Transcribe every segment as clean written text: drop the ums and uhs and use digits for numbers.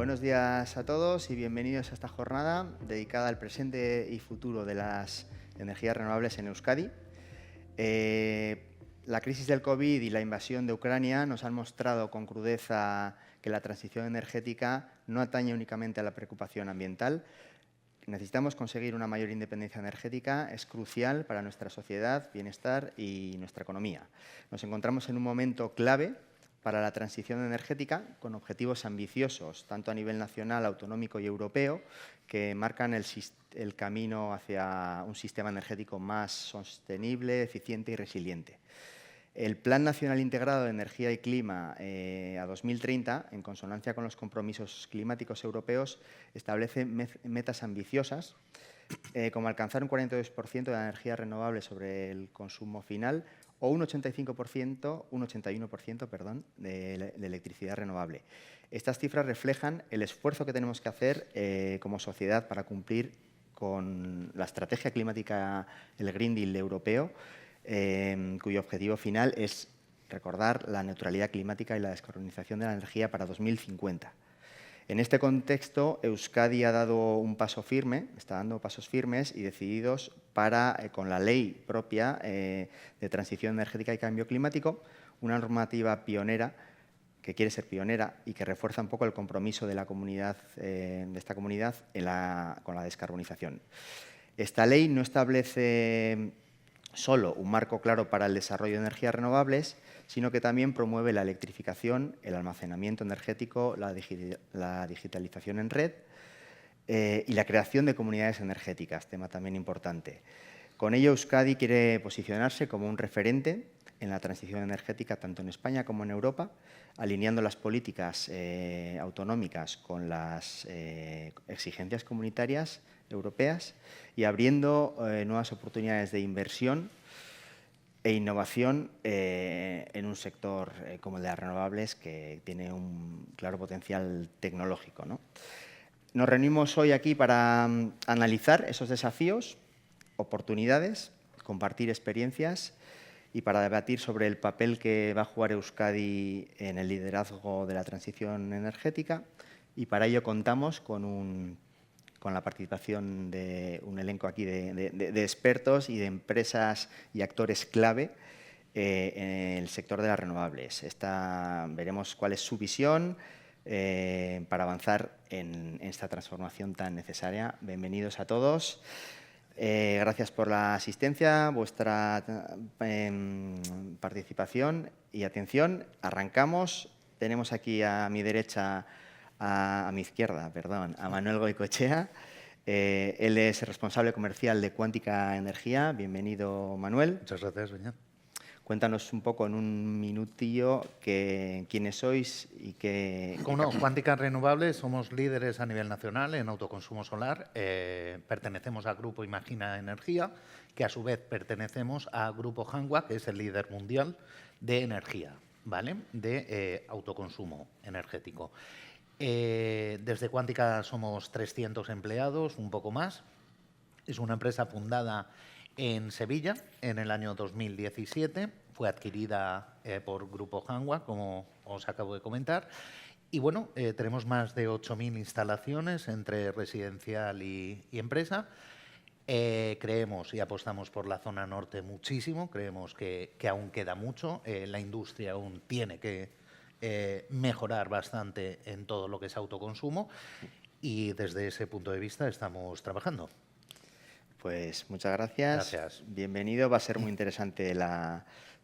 Buenos días a todos y bienvenidos a esta jornada dedicada al presente y futuro de las energías renovables en Euskadi. La crisis del COVID y la invasión de Ucrania nos han mostrado con crudeza que la transición energética no atañe únicamente a la preocupación ambiental. Necesitamos conseguir una mayor independencia energética, es crucial para nuestra sociedad, bienestar y nuestra economía. Nos encontramos en un momento clave para la transición energética con objetivos ambiciosos, tanto a nivel nacional, autonómico y europeo, que marcan el camino hacia un sistema energético más sostenible, eficiente y resiliente. El Plan Nacional Integrado de Energía y Clima a 2030, en consonancia con los compromisos climáticos europeos, establece metas ambiciosas, como alcanzar un 42% de la energía renovable sobre el consumo final o un 81%, perdón, de electricidad renovable. Estas cifras reflejan el esfuerzo que tenemos que hacer como sociedad para cumplir con la estrategia climática, el Green Deal europeo, cuyo objetivo final es recordar la neutralidad climática y la descarbonización de la energía para 2050. En este contexto, Euskadi ha dado un paso firme, está dando pasos firmes y decididos para, con la ley propia de transición energética y cambio climático, una normativa pionera, que quiere ser pionera y que refuerza un poco el compromiso de la comunidad, de esta comunidad con la descarbonización. Esta ley no establece solo un marco claro para el desarrollo de energías renovables, sino que también promueve la electrificación, el almacenamiento energético, la digitalización en red y la creación de comunidades energéticas, tema también importante. Con ello, Euskadi quiere posicionarse como un referente en la transición energética tanto en España como en Europa, alineando las políticas autonómicas con las exigencias comunitarias europeas y abriendo nuevas oportunidades de inversión e innovación en un sector como el de las renovables, que tiene un claro potencial tecnológico, ¿no? Nos reunimos hoy aquí para analizar esos desafíos, oportunidades, compartir experiencias y para debatir sobre el papel que va a jugar Euskadi en el liderazgo de la transición energética. Y para ello contamos con la participación de un elenco aquí de expertos y de empresas y actores clave en el sector de las renovables. Veremos cuál es su visión para avanzar en esta transformación tan necesaria. Bienvenidos a todos. Gracias por la asistencia, vuestra participación y atención. Arrancamos. Tenemos aquí a mi derecha, a mi izquierda, perdón, a Manuel Goicoechea. Él es responsable comercial de Quántica Energía. Bienvenido, Manuel. Muchas gracias, Beñat. Cuéntanos un poco en un minutillo quiénes sois y qué... Como no, Quántica Renovables somos líderes a nivel nacional en autoconsumo solar. Pertenecemos al Grupo Imagina Energía, que a su vez pertenecemos al Grupo Hanwha, que es el líder mundial de energía, ¿vale? De autoconsumo energético. Desde Quántica somos 300 empleados, un poco más. Es una empresa fundada en Sevilla en el año 2017. Fue adquirida por Grupo Hanwha, como os acabo de comentar. Y bueno, tenemos más de 8.000 instalaciones entre residencial y empresa. Creemos y apostamos por la zona norte muchísimo. Creemos que aún queda mucho. La industria aún tiene que mejorar bastante en todo lo que es autoconsumo y desde ese punto de vista estamos trabajando. Pues muchas gracias. Gracias. Bienvenido, va a ser muy interesante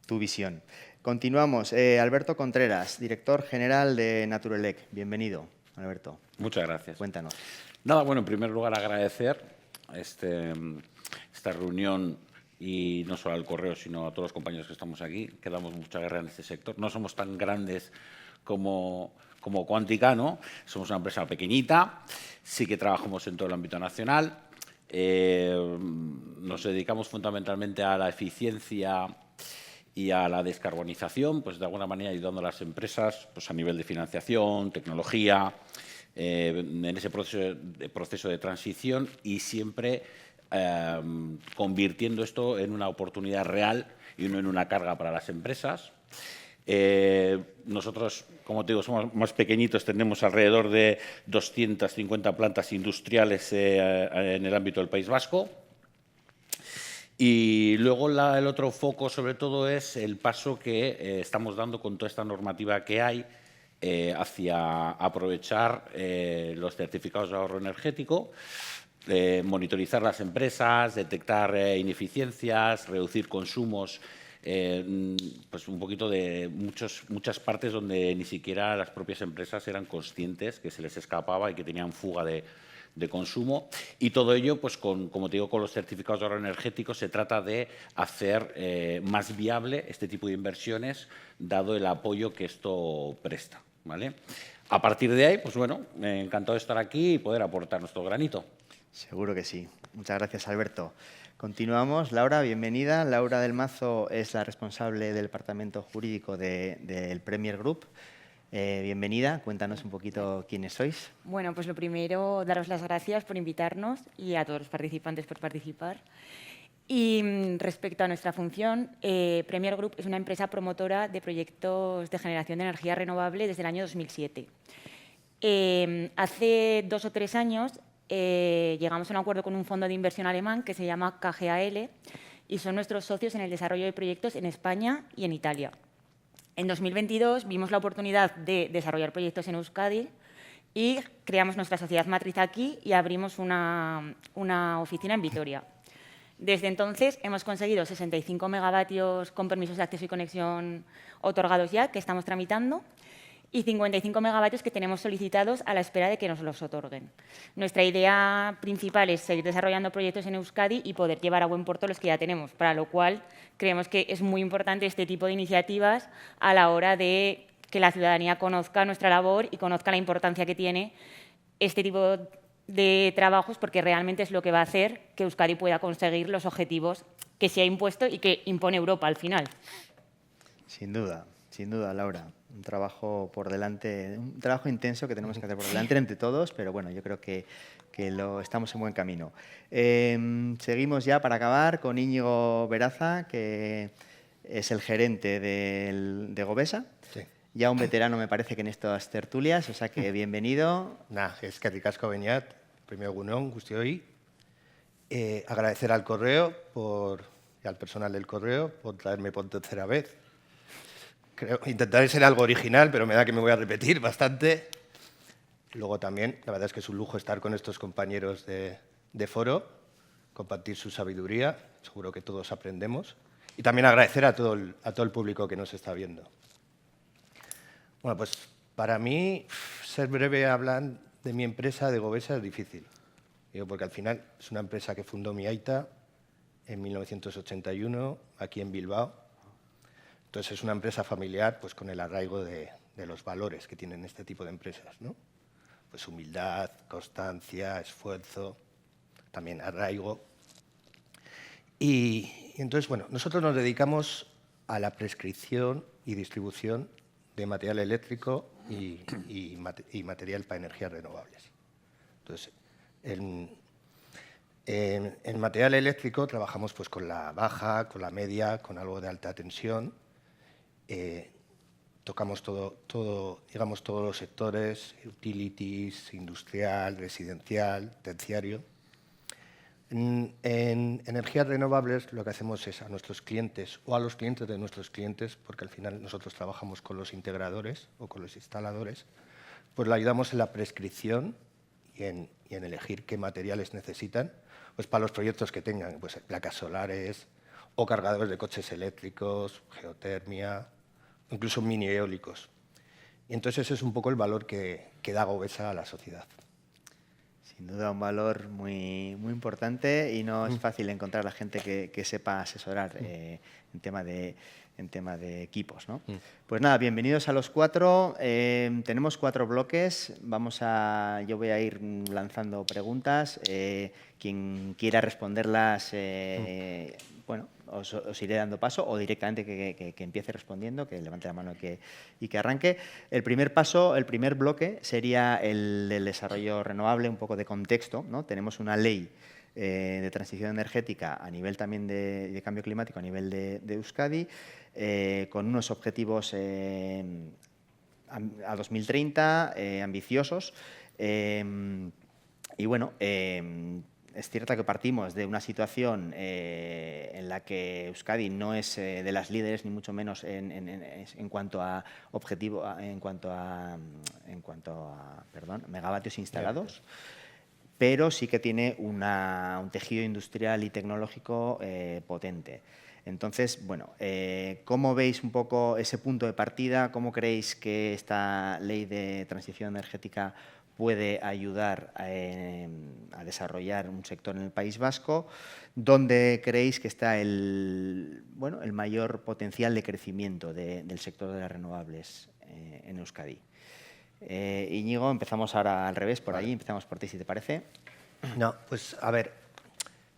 tu visión. Continuamos. Alberto Contreras, director general de Naturelec. Bienvenido, Alberto. Muchas gracias. Cuéntanos. Nada, bueno, en primer lugar agradecer esta reunión y no solo al correo, sino a todos los compañeros que estamos aquí, que damos mucha guerra en este sector. No somos tan grandes como Quántica, ¿no? Somos una empresa pequeñita, sí que trabajamos en todo el ámbito nacional. Nos dedicamos fundamentalmente a la eficiencia y a la descarbonización, pues de alguna manera ayudando a las empresas pues a nivel de financiación, tecnología, en ese proceso de transición y siempre convirtiendo esto en una oportunidad real y no en una carga para las empresas. Nosotros, como te digo, somos más pequeñitos, tenemos alrededor de 250 plantas industriales en el ámbito del País Vasco. Y luego el otro foco, sobre todo, es el paso que estamos dando con toda esta normativa que hay hacia aprovechar los certificados de ahorro energético, monitorizar las empresas, detectar ineficiencias, reducir consumos, pues un poquito de muchas partes donde ni siquiera las propias empresas eran conscientes que se les escapaba y que tenían fuga de consumo. Y todo ello, pues como te digo, con los certificados de ahorro energético se trata de hacer más viable este tipo de inversiones, dado el apoyo que esto presta, ¿vale? A partir de ahí, pues bueno, encantado de estar aquí y poder aportar nuestro granito. Seguro que sí. Muchas gracias, Alberto. Continuamos. Laura, bienvenida. Laura del Mazo es la responsable del departamento jurídico del Premier Group. Bienvenida. Cuéntanos un poquito quiénes sois. Bueno, pues lo primero, daros las gracias por invitarnos y a todos los participantes por participar. Y respecto a nuestra función, Premier Group es una empresa promotora de proyectos de generación de energía renovable desde el año 2007. Hace 2 o 3 años llegamos a un acuerdo con un fondo de inversión alemán que se llama KGaL y son nuestros socios en el desarrollo de proyectos en España y en Italia. En 2022 vimos la oportunidad de desarrollar proyectos en Euskadi y creamos nuestra sociedad matriz aquí y abrimos una oficina en Vitoria. Desde entonces hemos conseguido 65 megavatios con permisos de acceso y conexión otorgados ya, que estamos tramitando, y 55 megavatios que tenemos solicitados a la espera de que nos los otorguen. Nuestra idea principal es seguir desarrollando proyectos en Euskadi y poder llevar a buen puerto los que ya tenemos, para lo cual creemos que es muy importante este tipo de iniciativas a la hora de que la ciudadanía conozca nuestra labor y conozca la importancia que tiene este tipo de trabajos, porque realmente es lo que va a hacer que Euskadi pueda conseguir los objetivos que se ha impuesto y que impone Europa al final. Sin duda, Laura. Un trabajo por delante, un trabajo intenso que tenemos que hacer por delante entre todos, pero bueno, yo creo que estamos en buen camino. Seguimos ya para acabar con Íñigo Veraza, que es el gerente de Govesa. Sí. Ya un veterano me parece que en estas tertulias, o sea que bienvenido. Es que ricasco beñat, primer egunon, guztioi. Agradecer al correo y al personal del correo por traerme por tercera vez. Intentaré ser algo original, pero me da que me voy a repetir bastante. Luego también, la verdad es que es un lujo estar con estos compañeros de foro, compartir su sabiduría, seguro que todos aprendemos. Y también agradecer a todo el público que nos está viendo. Bueno, pues para mí, ser breve hablando de mi empresa, de Govesa, es difícil. Porque al final es una empresa que fundó mi aita en 1981, aquí en Bilbao. Entonces es una empresa familiar pues, con el arraigo de los valores que tienen este tipo de empresas, ¿no? Pues humildad, constancia, esfuerzo, también arraigo. Y entonces, bueno, nosotros nos dedicamos a la prescripción y distribución de material eléctrico y material para energías renovables. Entonces, en material eléctrico trabajamos pues, con la baja, con la media, con algo de alta tensión. Tocamos digamos, todos los sectores, utilities, industrial, residencial, terciario. En energías renovables lo que hacemos es a nuestros clientes o a los clientes de nuestros clientes, porque al final nosotros trabajamos con los integradores o con los instaladores, pues le ayudamos en la prescripción y en elegir qué materiales necesitan pues para los proyectos que tengan, pues placas solares o cargadores de coches eléctricos, geotermia, incluso mini eólicos. Y entonces ese es un poco el valor que da Govesa a la sociedad. Sin duda un valor muy importante y no es fácil encontrar a la gente que sepa asesorar en tema de equipos, ¿no? Pues nada, bienvenidos a los 4. Tenemos 4 bloques. Yo voy a ir lanzando preguntas. Quien quiera responderlas, bueno, os iré dando paso o directamente que empiece respondiendo, que levante la mano y que arranque. El primer bloque sería el del desarrollo renovable, un poco de contexto, ¿no? Tenemos una ley de transición energética a nivel también de cambio climático, a nivel de Euskadi, con unos objetivos a 2030 ambiciosos. Y bueno, es cierto que partimos de una situación en la que Euskadi no es de las líderes, ni mucho menos en cuanto a megavatios instalados, pero sí que tiene un tejido industrial y tecnológico potente. Entonces, bueno, ¿cómo veis un poco ese punto de partida? ¿Cómo creéis que esta ley de transición energética puede ayudar a desarrollar un sector en el País Vasco? ¿Dónde creéis que está el mayor potencial de crecimiento del sector de las renovables en Euskadi? Íñigo, empezamos ahora al revés, por ahí, empezamos por ti, si te parece. No, pues a ver,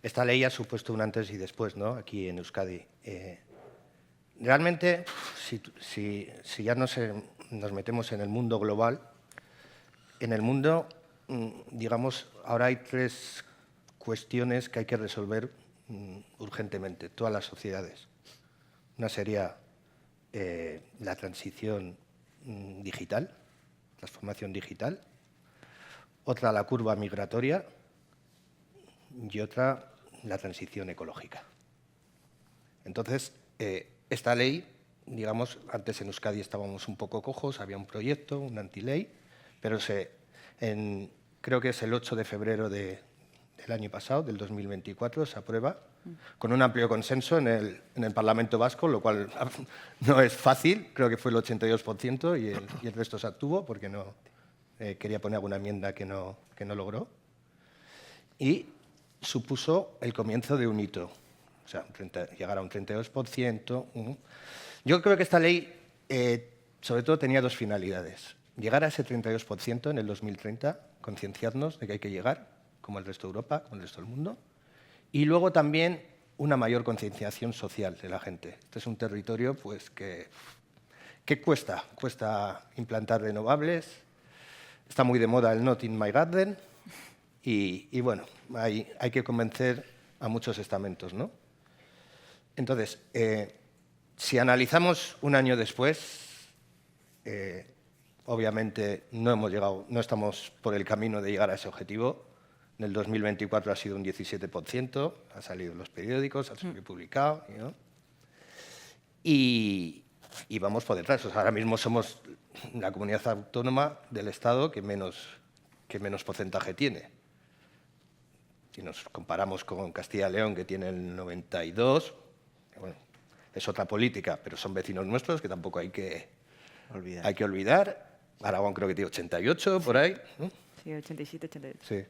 esta ley ha supuesto un antes y después, ¿no?, aquí en Euskadi. Realmente, si ya nos metemos en el mundo global, en el mundo, digamos, ahora hay 3 cuestiones que hay que resolver urgentemente, todas las sociedades. Una sería la transición digital, transformación digital. Otra, la curva migratoria. Y otra, la transición ecológica. Entonces, esta ley, digamos, antes en Euskadi estábamos un poco cojos, había un proyecto, una antiley, pero creo que es el 8 de febrero del año pasado, del 2024, se aprueba con un amplio consenso en el Parlamento Vasco, lo cual no es fácil, creo que fue el 82% y el resto se abstuvo porque no quería poner alguna enmienda que no logró. Y supuso el comienzo de un hito, o sea, llegar a un 32%. Yo creo que esta ley, sobre todo, tenía 2 finalidades. Llegar a ese 32% en el 2030, concienciarnos de que hay que llegar, como el resto de Europa, como el resto del mundo, y luego también una mayor concienciación social de la gente. Este es un territorio pues, que cuesta implantar renovables, está muy de moda el Not in my garden, y bueno, hay que convencer a muchos estamentos, ¿no? Entonces, si analizamos un año después, obviamente no estamos por el camino de llegar a ese objetivo. En el 2024 ha sido un 17%, ha salido en los periódicos, ha salido publicado, ¿no? Y vamos por detrás. O sea, ahora mismo somos la comunidad autónoma del Estado que menos porcentaje tiene. Si nos comparamos con Castilla y León, que tiene el 92%, bueno, es otra política, pero son vecinos nuestros que tampoco hay que olvidar. Aragón creo que tiene 88, por ahí, ¿no? Sí, 87, 88. Sí.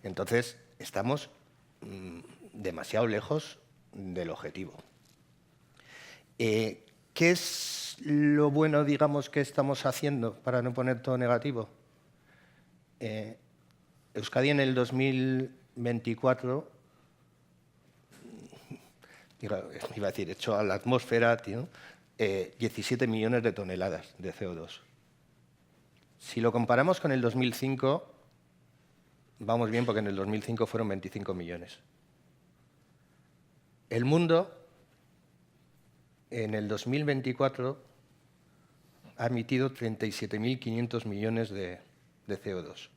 Entonces, estamos demasiado lejos del objetivo. ¿Qué es lo bueno, digamos, que estamos haciendo para no poner todo negativo? Euskadi en el 2024, iba a decir, echó a la atmósfera 17 millones de toneladas de CO2. Si lo comparamos con el 2005, vamos bien porque en el 2005 fueron 25 millones. El mundo en el 2024 ha emitido 37.500 millones de CO2,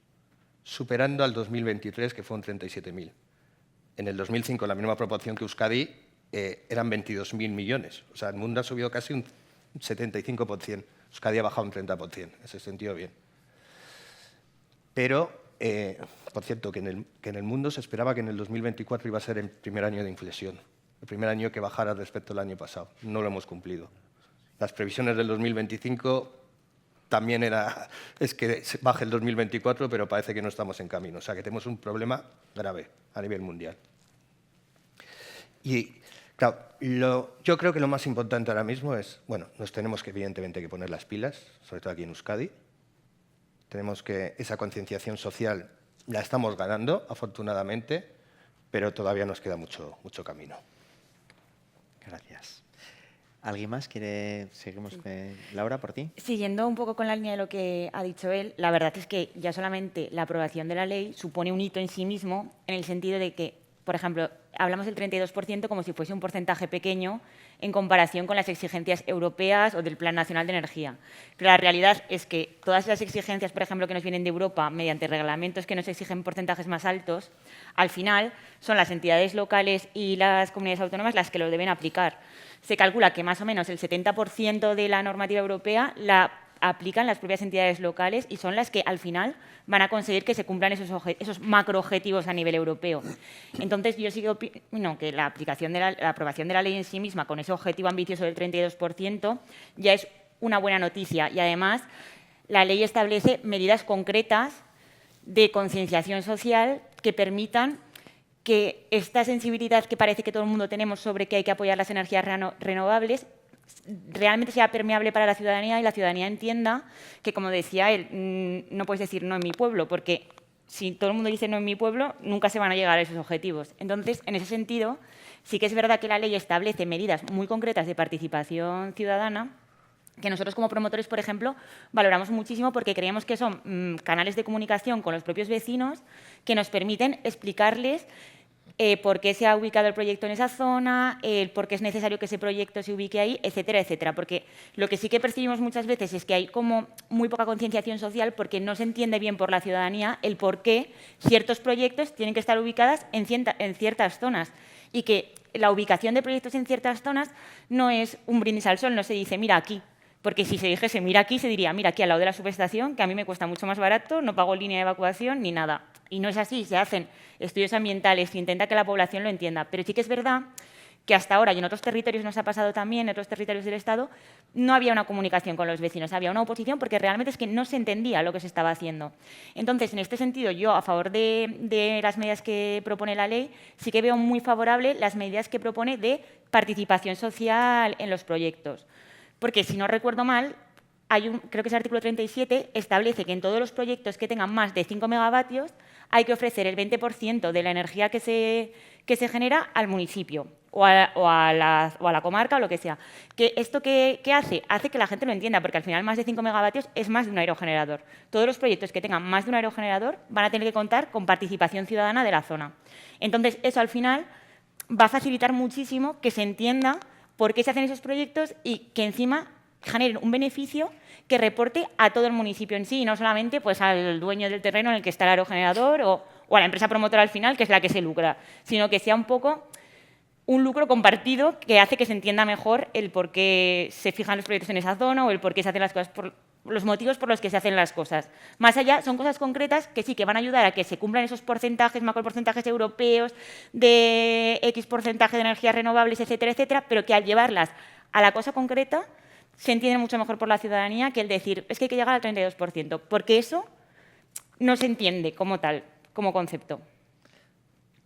superando al 2023, que fueron 37.000. En el 2005, la misma proporción que Euskadi, eran 22.000 millones. O sea, el mundo ha subido casi un 75%. Euskadi ha bajado un 30%. En ese sentido, bien. Pero, por cierto, que en el mundo se esperaba que en el 2024 iba a ser el primer año de inflexión, el primer año que bajara respecto al año pasado. No lo hemos cumplido. Las previsiones del 2025 también es que baje el 2024, pero parece que no estamos en camino. O sea, que tenemos un problema grave a nivel mundial. Y, claro, yo creo que lo más importante ahora mismo es, bueno, nos tenemos que, evidentemente, que poner las pilas, sobre todo aquí en Euskadi. Tenemos que, esa concienciación social la estamos ganando, afortunadamente, pero todavía nos queda mucho camino. Gracias. ¿Alguien más quiere? Seguimos con Laura, por ti. Siguiendo un poco con la línea de lo que ha dicho él, la verdad es que ya solamente la aprobación de la ley supone un hito en sí mismo, en el sentido de que por ejemplo, hablamos del 32% como si fuese un porcentaje pequeño en comparación con las exigencias europeas o del Plan Nacional de Energía. Pero la realidad es que todas las exigencias, por ejemplo, que nos vienen de Europa mediante reglamentos que nos exigen porcentajes más altos, al final son las entidades locales y las comunidades autónomas las que lo deben aplicar. Se calcula que más o menos el 70% de la normativa europea la aplican las propias entidades locales y son las que al final van a conseguir que se cumplan esos macroobjetivos a nivel europeo. Entonces, yo sí que opino que la aprobación de la ley en sí misma, con ese objetivo ambicioso del 32%, ya es una buena noticia. Y además, la ley establece medidas concretas de concienciación social que permitan que esta sensibilidad que parece que todo el mundo tenemos sobre que hay que apoyar las energías renovables realmente sea permeable para la ciudadanía y la ciudadanía entienda que, como decía él, no puedes decir no en mi pueblo, porque si todo el mundo dice no en mi pueblo, nunca se van a llegar a esos objetivos. Entonces, en ese sentido, sí que es verdad que la ley establece medidas muy concretas de participación ciudadana que nosotros como promotores, por ejemplo, valoramos muchísimo porque creemos que son canales de comunicación con los propios vecinos que nos permiten explicarles por qué se ha ubicado el proyecto en esa zona, por qué es necesario que ese proyecto se ubique ahí, etcétera, etcétera. Porque lo que sí que percibimos muchas veces es que hay como muy poca concienciación social porque no se entiende bien por la ciudadanía el por qué ciertos proyectos tienen que estar ubicados en ciertas zonas y que la ubicación de proyectos en ciertas zonas no es un brindis al sol, no se dice mira aquí. Porque si se dijese mira aquí, se diría mira aquí al lado de la subestación, que a mí me cuesta mucho más barato, no pago línea de evacuación ni nada. Y no es así, se hacen estudios ambientales, se intenta que la población lo entienda. Pero sí que es verdad que hasta ahora, y en otros territorios nos ha pasado también, en otros territorios del Estado, no había una comunicación con los vecinos, había una oposición porque realmente es que no se entendía lo que se estaba haciendo. Entonces, en este sentido, yo, a favor de las medidas que propone la ley, sí que veo muy favorable las medidas que propone de participación social en los proyectos. Porque, si no recuerdo mal, creo que es el artículo 37, establece que en todos los proyectos que tengan más de 5 megavatios hay que ofrecer el 20% de la energía que se genera al municipio o a la comarca o lo que sea. Que ¿esto qué hace? Hace que la gente lo entienda, porque al final más de 5 megavatios es más de un aerogenerador. Todos los proyectos que tengan más de un aerogenerador van a tener que contar con participación ciudadana de la zona. Entonces, eso al final va a facilitar muchísimo que se entienda por qué se hacen esos proyectos y que encima generen un beneficio que reporte a todo el municipio en sí, y no solamente pues, al dueño del terreno en el que está el aerogenerador o a la empresa promotora al final, que es la que se lucra, sino que sea un poco un lucro compartido que hace que se entienda mejor el por qué se fijan los proyectos en esa zona o el por qué se hacen las cosas, por los motivos por los que se hacen las cosas. Más allá, son cosas concretas que sí que van a ayudar a que se cumplan esos porcentajes, macroporcentajes europeos de X porcentaje de energías renovables, etcétera, etcétera, pero que al llevarlas a la cosa concreta se entiende mucho mejor por la ciudadanía que el decir es que hay que llegar al 32%, porque eso no se entiende como tal, como concepto.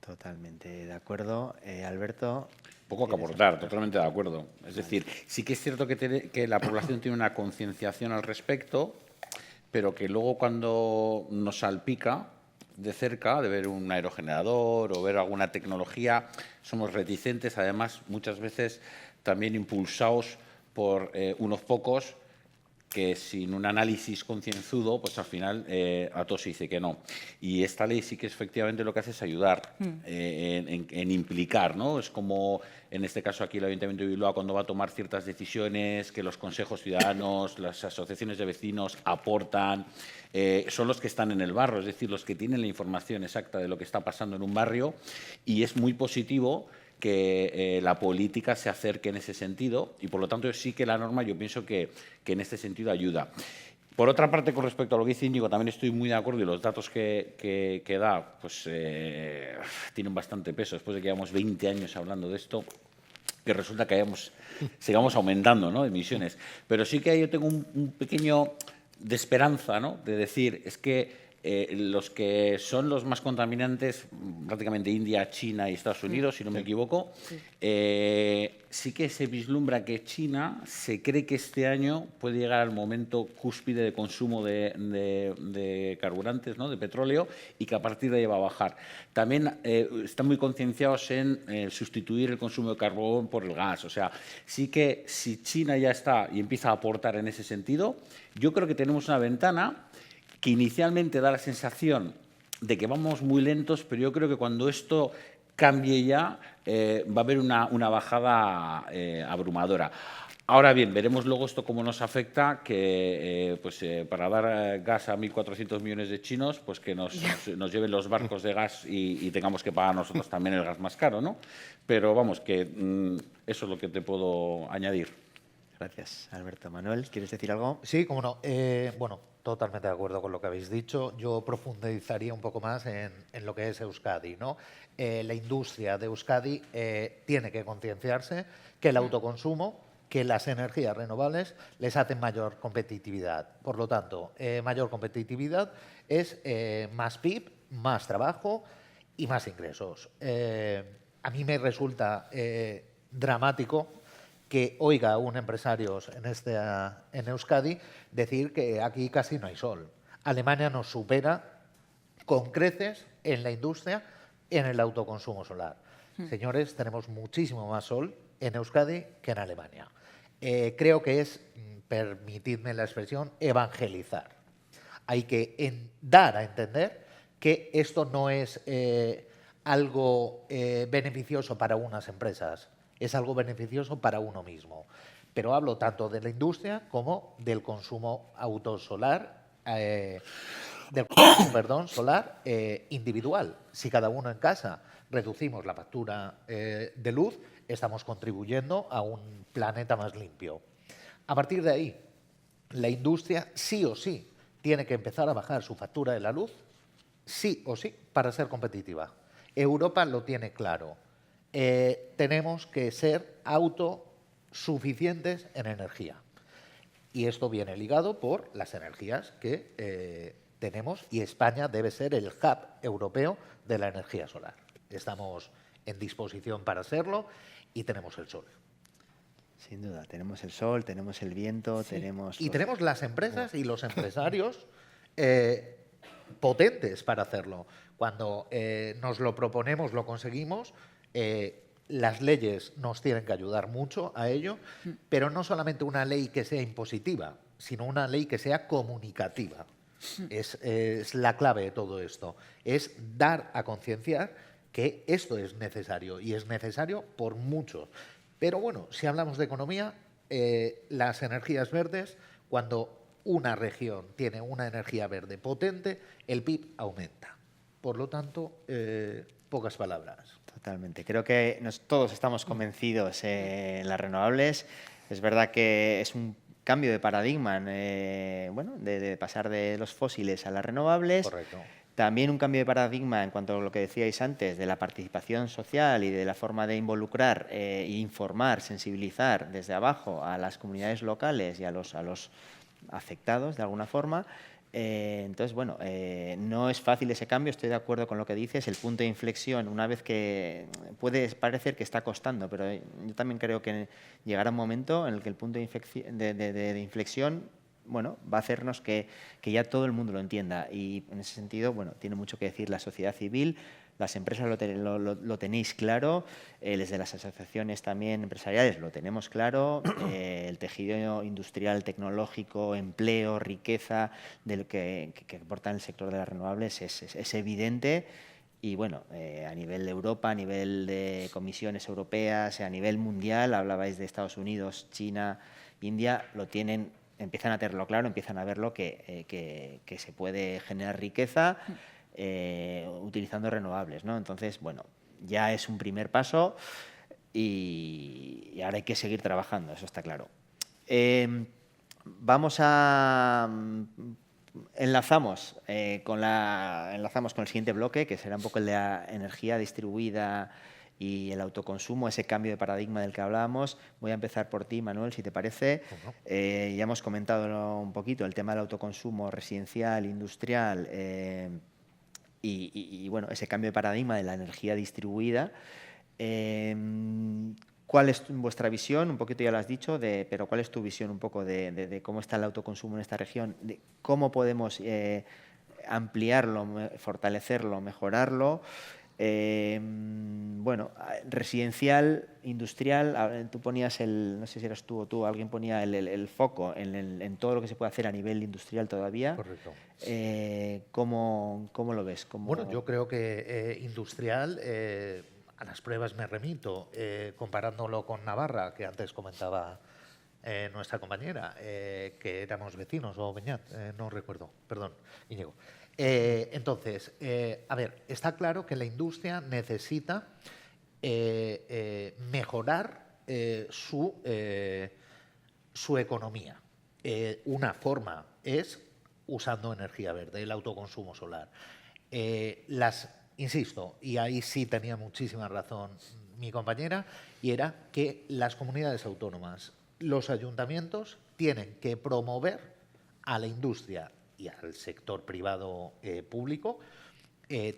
Totalmente de acuerdo. Alberto. Poco que aportar, totalmente de acuerdo. Es decir, sí que es cierto que la población tiene una concienciación al respecto, pero que luego cuando nos salpica de cerca, de ver un aerogenerador o ver alguna tecnología, somos reticentes, además muchas veces también impulsados por unos pocos que sin un análisis concienzudo, pues al final a todos se dice que no. Y esta ley sí que efectivamente lo que hace es ayudar en implicar, ¿no? Es como, en este caso aquí el Ayuntamiento de Bilbao, cuando va a tomar ciertas decisiones, que los consejos ciudadanos, las asociaciones de vecinos aportan, son los que están en el barrio, es decir, los que tienen la información exacta de lo que está pasando en un barrio, y es muy positivo que la política se acerque en ese sentido y, por lo tanto, sí que la norma yo pienso que en este sentido ayuda. Por otra parte, con respecto a lo que dice Íñigo, también estoy muy de acuerdo y los datos que da pues, tienen bastante peso. Después de que llevamos 20 años hablando de esto, que resulta que sigamos aumentando, ¿no?, emisiones. Pero sí que yo tengo un pequeño de esperanza, ¿no?, de decir, es que los que son los más contaminantes, prácticamente India, China y Estados Unidos, si no me equivoco, sí que se vislumbra que China se cree que este año puede llegar al momento cúspide de consumo de carburantes, ¿no?, de petróleo, y que a partir de ahí va a bajar. También están muy concienciados en sustituir el consumo de carbón por el gas. O sea, sí que si China ya está y empieza a aportar en ese sentido, yo creo que tenemos una ventana que inicialmente da la sensación de que vamos muy lentos, pero yo creo que cuando esto cambie ya, va a haber una bajada abrumadora. Ahora bien, veremos luego esto cómo nos afecta, que para dar gas a 1.400 millones de chinos, pues que nos lleven los barcos de gas y tengamos que pagar nosotros también el gas más caro, ¿no? Pero vamos, que eso es lo que te puedo añadir. Gracias, Alberto. Manuel, ¿quieres decir algo? Sí, cómo no. Bueno, totalmente de acuerdo con lo que habéis dicho. Yo profundizaría un poco más en lo que es Euskadi, ¿no? La industria de Euskadi tiene que concienciarse que el autoconsumo, que las energías renovables les hacen mayor competitividad. Por lo tanto, mayor competitividad es más PIB, más trabajo y más ingresos. A mí me resulta dramático que oiga a un empresario en Euskadi decir que aquí casi no hay sol. Alemania nos supera con creces en la industria, en el autoconsumo solar. Señores, tenemos muchísimo más sol en Euskadi que en Alemania. Creo que es, permitidme la expresión, evangelizar. Hay que dar a entender que esto no es algo beneficioso para unas empresas, es algo beneficioso para uno mismo. Pero hablo tanto de la industria como del consumo autosolar, solar individual. Si cada uno en casa reducimos la factura de luz, estamos contribuyendo a un planeta más limpio. A partir de ahí, la industria sí o sí tiene que empezar a bajar su factura de la luz, sí o sí, para ser competitiva. Europa lo tiene claro. Tenemos que ser autosuficientes en energía. Y esto viene ligado por las energías que tenemos, y España debe ser el hub europeo de la energía solar. Estamos en disposición para serlo y tenemos el sol. Sin duda, tenemos el sol, tenemos el viento, Sí. tenemos... Y tenemos las empresas y los empresarios potentes para hacerlo. Cuando nos lo proponemos, lo conseguimos. Las leyes nos tienen que ayudar mucho a ello, pero no solamente una ley que sea impositiva, sino una ley que sea comunicativa. Es la clave de todo esto. Es dar a concienciar que esto es necesario, y es necesario por mucho. Pero bueno, si hablamos de economía, las energías verdes, cuando una región tiene una energía verde potente, el PIB aumenta. Por lo tanto, pocas palabras. Totalmente. Creo que todos estamos convencidos en las renovables. Es verdad que es un cambio de paradigma, de pasar de los fósiles a las renovables. Correcto. También un cambio de paradigma en cuanto a lo que decíais antes, de la participación social y de la forma de involucrar, informar, sensibilizar desde abajo a las comunidades locales y a los afectados de alguna forma. Entonces, bueno, no es fácil ese cambio, estoy de acuerdo con lo que dices, el punto de inflexión, una vez que puede parecer que está costando, pero yo también creo que llegará un momento en el que el punto de inflexión, bueno, va a hacernos que ya todo el mundo lo entienda, y en ese sentido, bueno, tiene mucho que decir la sociedad civil. Las empresas lo tenéis claro, desde las asociaciones también empresariales lo tenemos claro, el tejido industrial, tecnológico, empleo, riqueza del que aporta el sector de las renovables es evidente. Y bueno, a nivel de Europa, a nivel de comisiones europeas, a nivel mundial, hablabais de Estados Unidos, China, India, empiezan a tenerlo claro, empiezan a verlo que se puede generar riqueza utilizando renovables, ¿no? Entonces, bueno, ya es un primer paso y ahora hay que seguir trabajando, eso está claro. Enlazamos con el siguiente bloque, que será un poco el de la energía distribuida y el autoconsumo, ese cambio de paradigma del que hablábamos. Voy a empezar por ti, Manuel, si te parece. Ya hemos comentado un poquito el tema del autoconsumo residencial, industrial, y bueno, ese cambio de paradigma de la energía distribuida. ¿Cuál es vuestra visión? Un poquito ya lo has dicho, pero ¿cuál es tu visión un poco de cómo está el autoconsumo en esta región? De cómo podemos ampliarlo, fortalecerlo, mejorarlo. Bueno, residencial, industrial, tú ponías no sé si eras tú o tú, alguien ponía el foco en todo lo que se puede hacer a nivel industrial todavía. Correcto. ¿Cómo lo ves? Bueno, yo creo que industrial a las pruebas me remito, comparándolo con Navarra, que antes comentaba nuestra compañera, que éramos vecinos, o Beñat, no recuerdo, perdón, Íñigo. Entonces, a ver, está claro que la industria necesita mejorar su economía. Una forma es usando energía verde, el autoconsumo solar. Insisto, y ahí sí tenía muchísima razón mi compañera, y era que las comunidades autónomas, los ayuntamientos, tienen que promover a la industria y al sector privado público,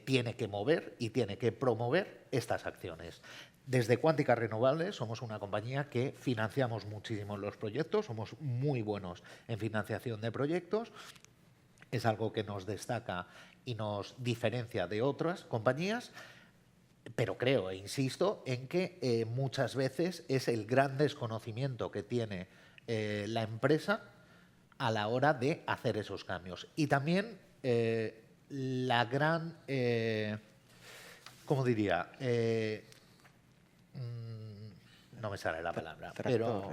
tiene que mover y tiene que promover estas acciones. Desde Cuántica Renovables somos una compañía que financiamos muchísimo los proyectos, somos muy buenos en financiación de proyectos, es algo que nos destaca y nos diferencia de otras compañías, pero creo e insisto en que muchas veces es el gran desconocimiento que tiene la empresa a la hora de hacer esos cambios. Y también la gran, ¿cómo diría? No me sale la palabra, pero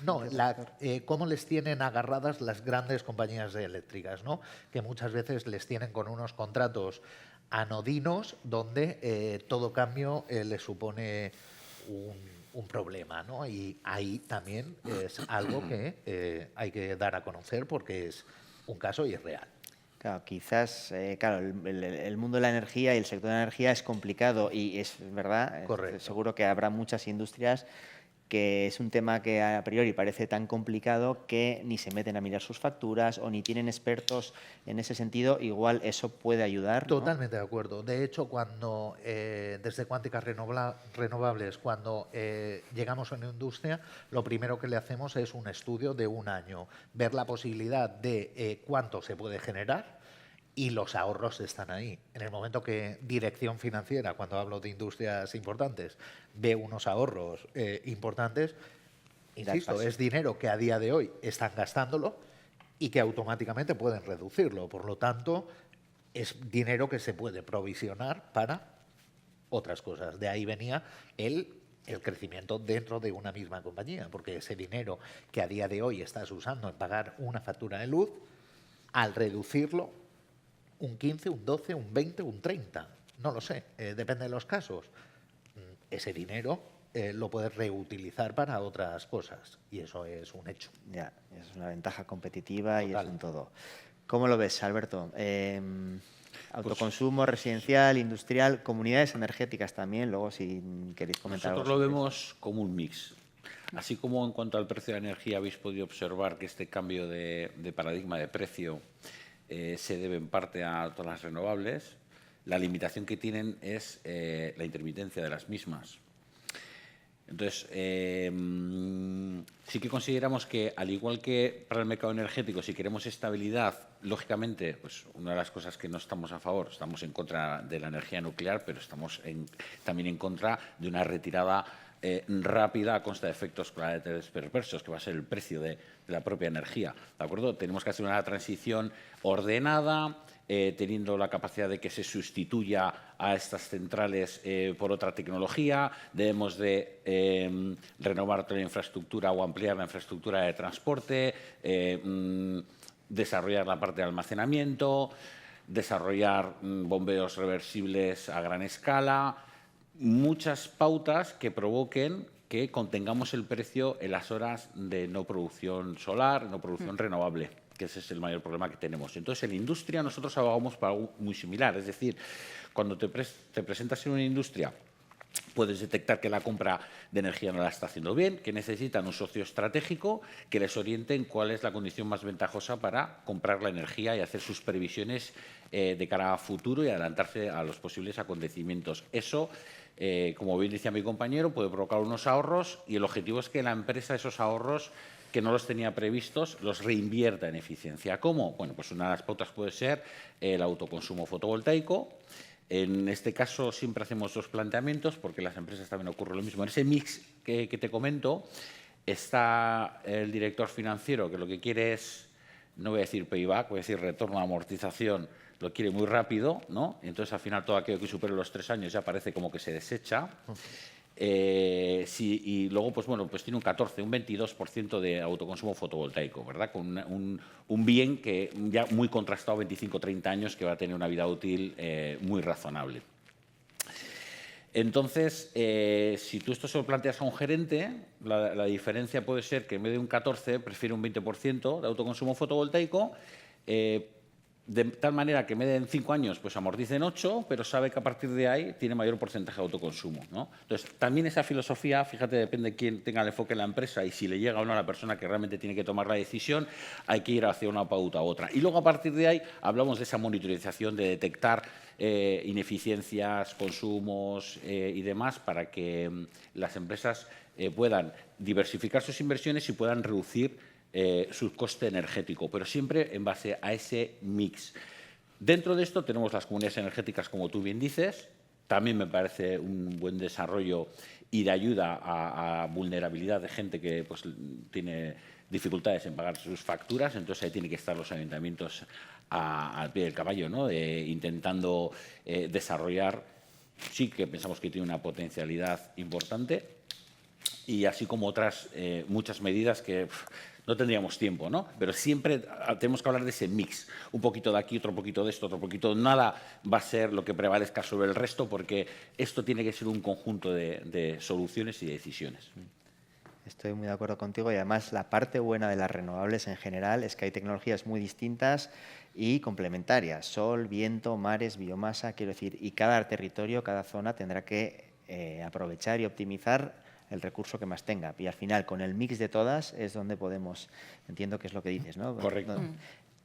no, cómo les tienen agarradas las grandes compañías eléctricas, ¿no? Que muchas veces les tienen con unos contratos anodinos donde todo cambio les supone un problema, ¿no? Y ahí también es algo que hay que dar a conocer porque es un caso y es real. Claro, quizás, claro, el mundo de la energía y el sector de la energía es complicado y es verdad. Correcto. Seguro que habrá muchas industrias que es un tema que a priori parece tan complicado que ni se meten a mirar sus facturas o ni tienen expertos en ese sentido. Igual eso puede ayudar, ¿no? Totalmente de acuerdo. De hecho, cuando desde Cuántica Renovables, cuando llegamos a una industria, lo primero que le hacemos es un estudio de un año, ver la posibilidad de cuánto se puede generar y los ahorros están ahí. En el momento que dirección financiera, cuando hablo de industrias importantes, ve unos ahorros importantes, insisto, es dinero que a día de hoy están gastándolo y que automáticamente pueden reducirlo. Por lo tanto, es dinero que se puede provisionar para otras cosas. De ahí venía el crecimiento dentro de una misma compañía, porque ese dinero que a día de hoy estás usando en pagar una factura de luz, al reducirlo, un 15, un 12, un 20, un 30, no lo sé, depende de los casos. Ese dinero lo puedes reutilizar para otras cosas y eso es un hecho. Ya, es una ventaja competitiva. Total. Y es un todo. ¿Cómo lo ves, Alberto? Autoconsumo residencial, industrial, comunidades energéticas también, luego si queréis comentar algo. Nosotros lo vemos como un mix. Así como en cuanto al precio de la energía habéis podido observar que este cambio de paradigma de precio se debe en parte a todas las renovables, la limitación que tienen es la intermitencia de las mismas. Entonces, sí que consideramos que, al igual que para el mercado energético, si queremos estabilidad, lógicamente, pues una de las cosas que no estamos a favor, estamos en contra de la energía nuclear, pero estamos también en contra de una retirada rápida a costa de efectos colaterales perversos, que va a ser el precio de la propia energía. ¿De acuerdo? Tenemos que hacer una transición ordenada, teniendo la capacidad de que se sustituya a estas centrales por otra tecnología. Debemos de renovar toda la infraestructura o ampliar la infraestructura de transporte, desarrollar la parte de almacenamiento, desarrollar bombeos reversibles a gran escala. Muchas pautas que provoquen que contengamos el precio en las horas de no producción solar, no producción renovable, que ese es el mayor problema que tenemos. Entonces, en la industria nosotros abogamos para algo muy similar, es decir, cuando te presentas en una industria, puedes detectar que la compra de energía no la está haciendo bien, que necesitan un socio estratégico que les oriente en cuál es la condición más ventajosa para comprar la energía y hacer sus previsiones de cara a futuro y adelantarse a los posibles acontecimientos. Eso, como bien decía mi compañero, puede provocar unos ahorros y el objetivo es que la empresa esos ahorros que no los tenía previstos los reinvierta en eficiencia. ¿Cómo? Bueno, pues una de las pautas puede ser el autoconsumo fotovoltaico. En este caso siempre hacemos dos planteamientos porque en las empresas también ocurre lo mismo. En ese mix que te comento está el director financiero que lo que quiere es, no voy a decir payback, voy a decir retorno a amortización lo quiere muy rápido, ¿no? Entonces, al final, todo aquello que supere los 3 años ya parece como que se desecha. Y luego, pues bueno, pues tiene un 14, un 22% de autoconsumo fotovoltaico, ¿verdad? Con un bien que ya muy contrastado, 25-30 años, que va a tener una vida útil muy razonable. Entonces, si tú esto se lo planteas a un gerente, la diferencia puede ser que en vez de un 14 prefiere un 20% de autoconsumo fotovoltaico, de tal manera que en vez de en 5 años pues amortiza en 8, pero sabe que a partir de ahí tiene mayor porcentaje de autoconsumo, ¿no? Entonces, también esa filosofía, fíjate, depende de quién tenga el enfoque en la empresa y si le llega o no a la persona que realmente tiene que tomar la decisión, hay que ir hacia una pauta u otra. Y luego, a partir de ahí, hablamos de esa monitorización, de detectar ineficiencias, consumos y demás, para que las empresas puedan diversificar sus inversiones y puedan reducir su coste energético, pero siempre en base a ese mix. Dentro de esto tenemos las comunidades energéticas, como tú bien dices. También me parece un buen desarrollo y de ayuda a vulnerabilidad de gente que pues, tiene dificultades en pagar sus facturas. Entonces, ahí tienen que estar los ayuntamientos al pie del caballo, ¿no? Intentando desarrollar, sí que pensamos que tiene una potencialidad importante, y así como otras muchas medidas que no tendríamos tiempo, ¿no? Pero siempre tenemos que hablar de ese mix. Un poquito de aquí, otro poquito de esto, otro poquito. Nada va a ser lo que prevalezca sobre el resto, porque esto tiene que ser un conjunto de soluciones y de decisiones. Estoy muy de acuerdo contigo, y además la parte buena de las renovables en general es que hay tecnologías muy distintas y complementarias. Sol, viento, mares, biomasa, quiero decir, y cada territorio, cada zona tendrá que aprovechar y optimizar el recurso que más tenga. Y al final, con el mix de todas, es donde podemos, entiendo que es lo que dices, ¿no? Correcto.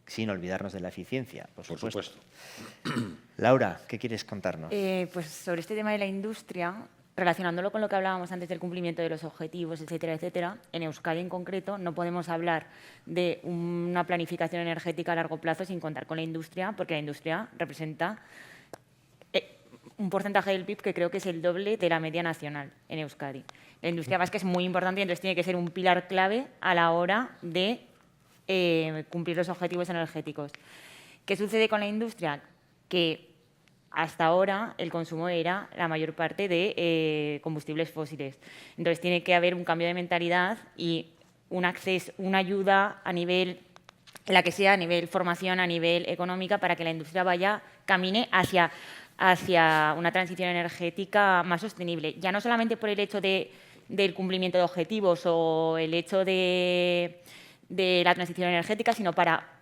Sin olvidarnos de la eficiencia, por supuesto. Por supuesto. Laura, ¿qué quieres contarnos? Pues sobre este tema de la industria, relacionándolo con lo que hablábamos antes del cumplimiento de los objetivos, etcétera, etcétera, en Euskadi en concreto no podemos hablar de una planificación energética a largo plazo sin contar con la industria, porque la industria representa un porcentaje del PIB que creo que es el doble de la media nacional en Euskadi. La industria vasca es muy importante y entonces tiene que ser un pilar clave a la hora de cumplir los objetivos energéticos. ¿Qué sucede con la industria? Que hasta ahora el consumo era la mayor parte de combustibles fósiles. Entonces tiene que haber un cambio de mentalidad y un acceso, una ayuda a nivel, la que sea, a nivel formación, a nivel económica, para que la industria camine hacia una transición energética más sostenible. Ya no solamente por el hecho del cumplimiento de objetivos o el hecho de la transición energética, sino para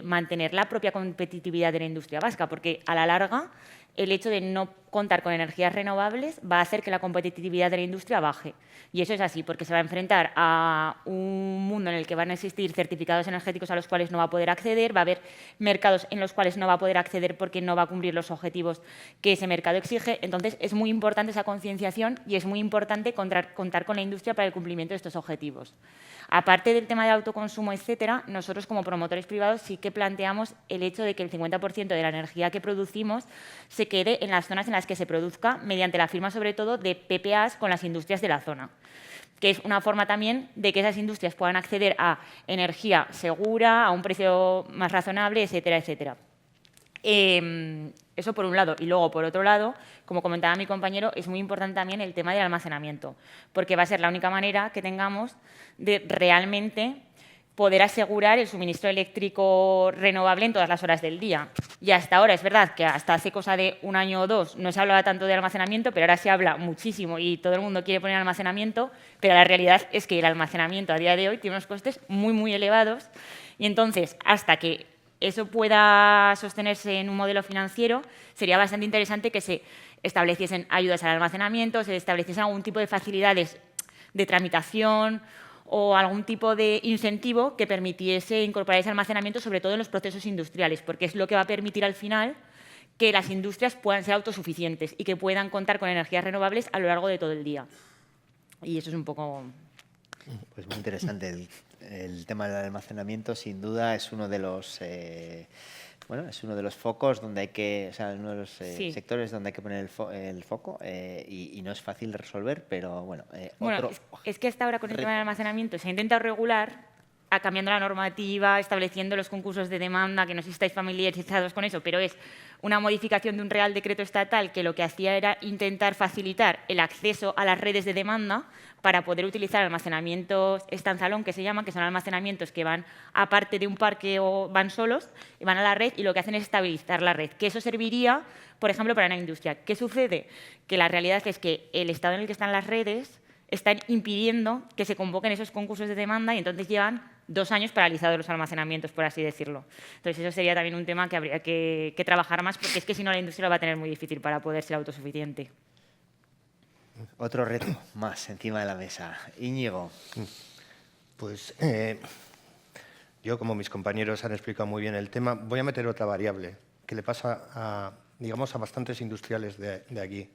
mantener la propia competitividad de la industria vasca, porque a la larga el hecho de no contar con energías renovables va a hacer que la competitividad de la industria baje. Y eso es así, porque se va a enfrentar a un mundo en el que van a existir certificados energéticos a los cuales no va a poder acceder, va a haber mercados en los cuales no va a poder acceder porque no va a cumplir los objetivos que ese mercado exige. Entonces, es muy importante esa concienciación y es muy importante contar con la industria para el cumplimiento de estos objetivos. Aparte del tema de autoconsumo, etcétera, nosotros como promotores privados sí que planteamos el hecho de que el 50% de la energía que producimos se quede en las zonas en las que se produzca mediante la firma, sobre todo, de PPAs con las industrias de la zona, que es una forma también de que esas industrias puedan acceder a energía segura, a un precio más razonable, etcétera, etcétera. Eso por un lado. Y luego, por otro lado, como comentaba mi compañero, es muy importante también el tema del almacenamiento, porque va a ser la única manera que tengamos de realmente poder asegurar el suministro eléctrico renovable en todas las horas del día. Y hasta ahora, es verdad que hasta hace cosa de 1 año o 2 no se hablaba tanto de almacenamiento, pero ahora se habla muchísimo y todo el mundo quiere poner almacenamiento, pero la realidad es que el almacenamiento a día de hoy tiene unos costes muy, muy elevados, y entonces, hasta que eso pueda sostenerse en un modelo financiero, sería bastante interesante que se estableciesen ayudas al almacenamiento, se estableciesen algún tipo de facilidades de tramitación o algún tipo de incentivo que permitiese incorporar ese almacenamiento, sobre todo en los procesos industriales, porque es lo que va a permitir al final que las industrias puedan ser autosuficientes y que puedan contar con energías renovables a lo largo de todo el día. Y eso es un poco... Pues muy interesante. El tema del almacenamiento, sin duda, es uno de los es uno de los focos donde hay que, o sea, uno de los sectores donde hay que poner el foco, y no es fácil de resolver, pero bueno. Es que hasta ahora con el tema del almacenamiento se ha intentado regular, cambiando la normativa, estableciendo los concursos de demanda, que no sé si estáis familiarizados con eso, pero es una modificación de un Real Decreto estatal que lo que hacía era intentar facilitar el acceso a las redes de demanda para poder utilizar almacenamientos standalone, que se llaman, que son almacenamientos que van aparte de un parque o van solos, y van a la red y lo que hacen es estabilizar la red, que eso serviría, por ejemplo, para una industria. ¿Qué sucede? Que la realidad es que el estado en el que están las redes están impidiendo que se convoquen esos concursos de demanda y entonces llevan 2 años paralizados los almacenamientos, por así decirlo. Entonces, eso sería también un tema que habría que trabajar más, porque es que si no la industria lo va a tener muy difícil para poder ser autosuficiente. Otro reto más encima de la mesa. Íñigo. Pues yo, como mis compañeros han explicado muy bien el tema, voy a meter otra variable que le pasa a, digamos, a bastantes industriales de aquí.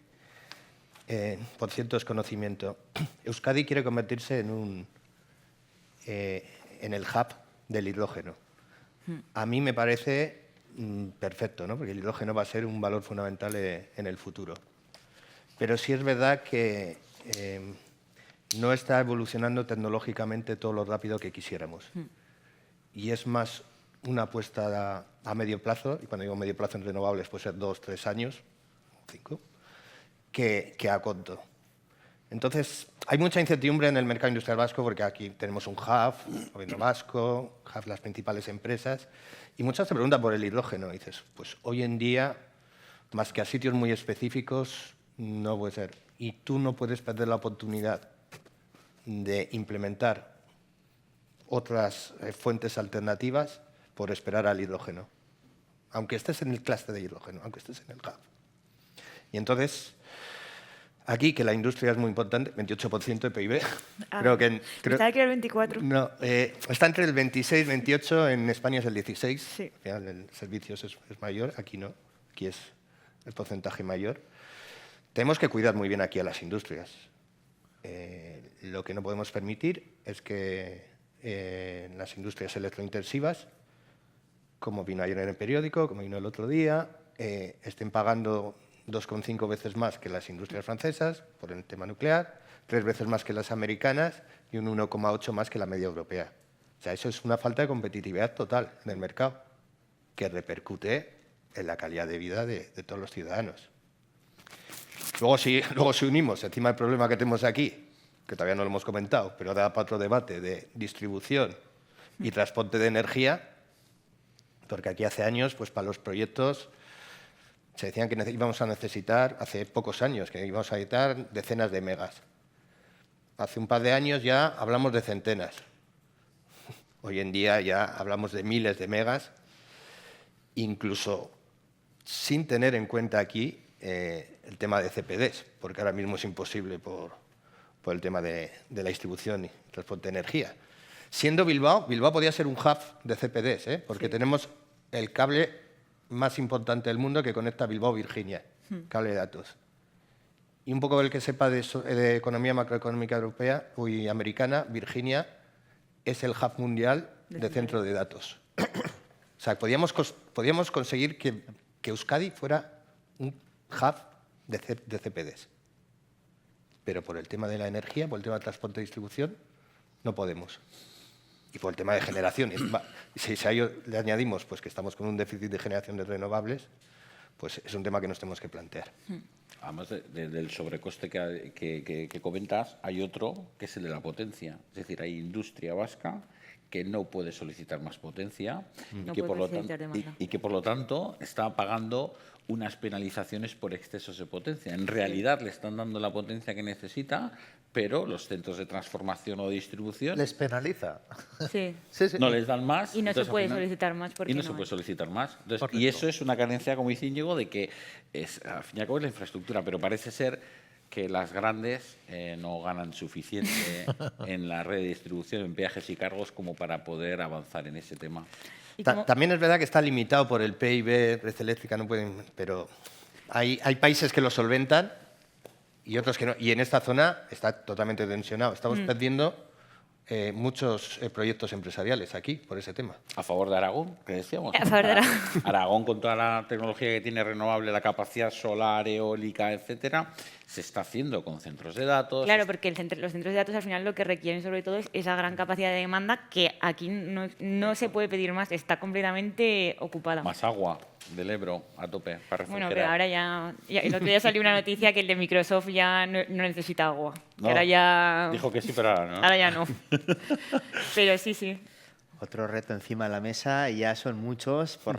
Por cierto desconocimiento. Euskadi quiere convertirse en el hub del hidrógeno. A mí me parece perfecto, ¿no? Porque el hidrógeno va a ser un valor fundamental en el futuro. Pero sí es verdad que no está evolucionando tecnológicamente todo lo rápido que quisiéramos. Y es más una apuesta a medio plazo, y cuando digo medio plazo en renovables puede ser 2, 3 años, 5, que a corto. Entonces, hay mucha incertidumbre en el mercado industrial vasco porque aquí tenemos un hub, gobierno vasco, hub las principales empresas, y muchas se preguntan por el hidrógeno. Y dices, pues hoy en día, más que a sitios muy específicos, no puede ser. Y tú no puedes perder la oportunidad de implementar otras fuentes alternativas por esperar al hidrógeno, aunque estés en el clúster de hidrógeno, aunque estés en el hub. Y entonces, aquí, que la industria es muy importante, 28% de PIB. Pensaba que era el 24. No, está entre el 26 y 28, en España es el 16. Sí. Al final, en servicios es mayor, aquí no, aquí es el porcentaje mayor. Tenemos que cuidar muy bien aquí a las industrias. Lo que no podemos permitir es que las industrias electrointensivas, como vino ayer en el periódico, como vino el otro día, estén pagando 2,5 veces más que las industrias francesas por el tema nuclear, 3 veces más que las americanas y un 1,8 más que la media europea. O sea, eso es una falta de competitividad total en el mercado que repercute en la calidad de vida de todos los ciudadanos. Luego si unimos encima del problema que tenemos aquí, que todavía no lo hemos comentado, pero da para otro debate de distribución y transporte de energía, porque aquí hace años, pues para los proyectos, se decían que íbamos a necesitar, hace pocos años, que íbamos a necesitar decenas de megas. Hace un par de años ya hablamos de centenas. Hoy en día ya hablamos de miles de megas, incluso sin tener en cuenta aquí el tema de CPDs, porque ahora mismo es imposible por el tema de la distribución y transporte de energía. Siendo Bilbao podía ser un hub de CPDs, porque sí, tenemos el cable más importante del mundo que conecta Bilbao-Virginia, cable de datos. Y un poco el que sepa de economía macroeconómica europea y americana, Virginia es el hub mundial de centro de datos. O sea, podíamos conseguir que Euskadi fuera un hub de CPDs. Pero por el tema de la energía, por el tema de transporte y distribución, no podemos. Y por el tema de generación. Si a ello le añadimos pues, que estamos con un déficit de generación de renovables, pues es un tema que nos tenemos que plantear. Además del sobrecoste que comentas, hay otro que es el de la potencia. Es decir, hay industria vasca que no puede solicitar más potencia y que por lo tanto está pagando unas penalizaciones por excesos de potencia. En realidad le están dando la potencia que necesita, pero los centros de transformación o de distribución les penaliza. Sí. No les dan más. Y no se puede solicitar más. Y no se puede solicitar más. Entonces, y eso es una carencia, como dice Íñigo, de que al fin y al cabo es la infraestructura, pero parece ser que las grandes no ganan suficiente en la red de distribución, en peajes y cargos, como para poder avanzar en ese tema. También es verdad que está limitado por el PIB, red eléctrica, no pueden, pero hay países que lo solventan y otros que no. Y en esta zona está totalmente tensionado. Estamos perdiendo muchos proyectos empresariales aquí por ese tema. A favor de Aragón, que decíamos. A favor de Aragón. Aragón, con toda la tecnología que tiene renovable, la capacidad solar, eólica, etcétera, se está haciendo con centros de datos. Claro, porque los centros de datos al final lo que requieren sobre todo es esa gran capacidad de demanda que aquí no se puede pedir más, está completamente ocupada. Más agua del Ebro a tope para refrigerar. Bueno, pero ahora ya el otro día salió una noticia que el de Microsoft ya no necesita agua. No, Ahora ya... dijo que sí, pero ahora no. Ahora ya no. Pero sí, sí. Otro reto encima de la mesa, y ya son muchos, por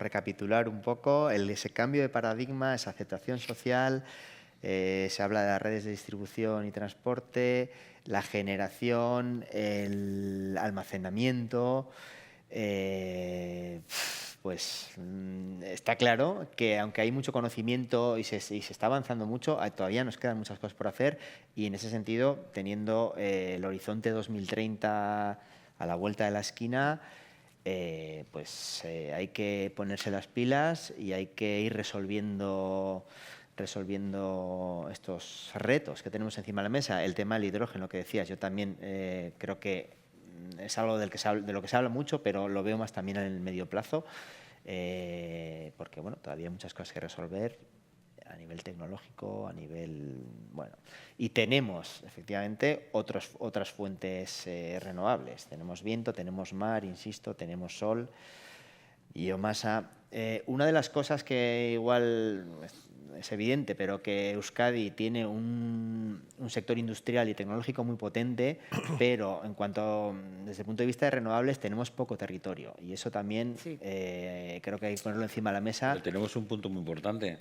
recapitular un poco, ese cambio de paradigma, esa aceptación social, se habla de las redes de distribución y transporte, la generación, el almacenamiento. Pues está claro que aunque hay mucho conocimiento y se está avanzando mucho, todavía nos quedan muchas cosas por hacer, y en ese sentido, teniendo el horizonte 2030 a la vuelta de la esquina, pues hay que ponerse las pilas y hay que ir resolviendo estos retos que tenemos encima de la mesa. El tema del hidrógeno que decías, yo también creo que es algo de lo que se habla mucho, pero lo veo más también en el medio plazo, porque bueno, todavía hay muchas cosas que resolver a nivel tecnológico, a nivel... Bueno, y tenemos, efectivamente, otras fuentes renovables. Tenemos viento, tenemos mar, insisto, tenemos sol, biomasa. Una de las cosas que igual es evidente, pero que Euskadi tiene un sector industrial y tecnológico muy potente, pero desde el punto de vista de renovables tenemos poco territorio, y eso también creo que hay que ponerlo encima de la mesa. Pero tenemos un punto muy importante.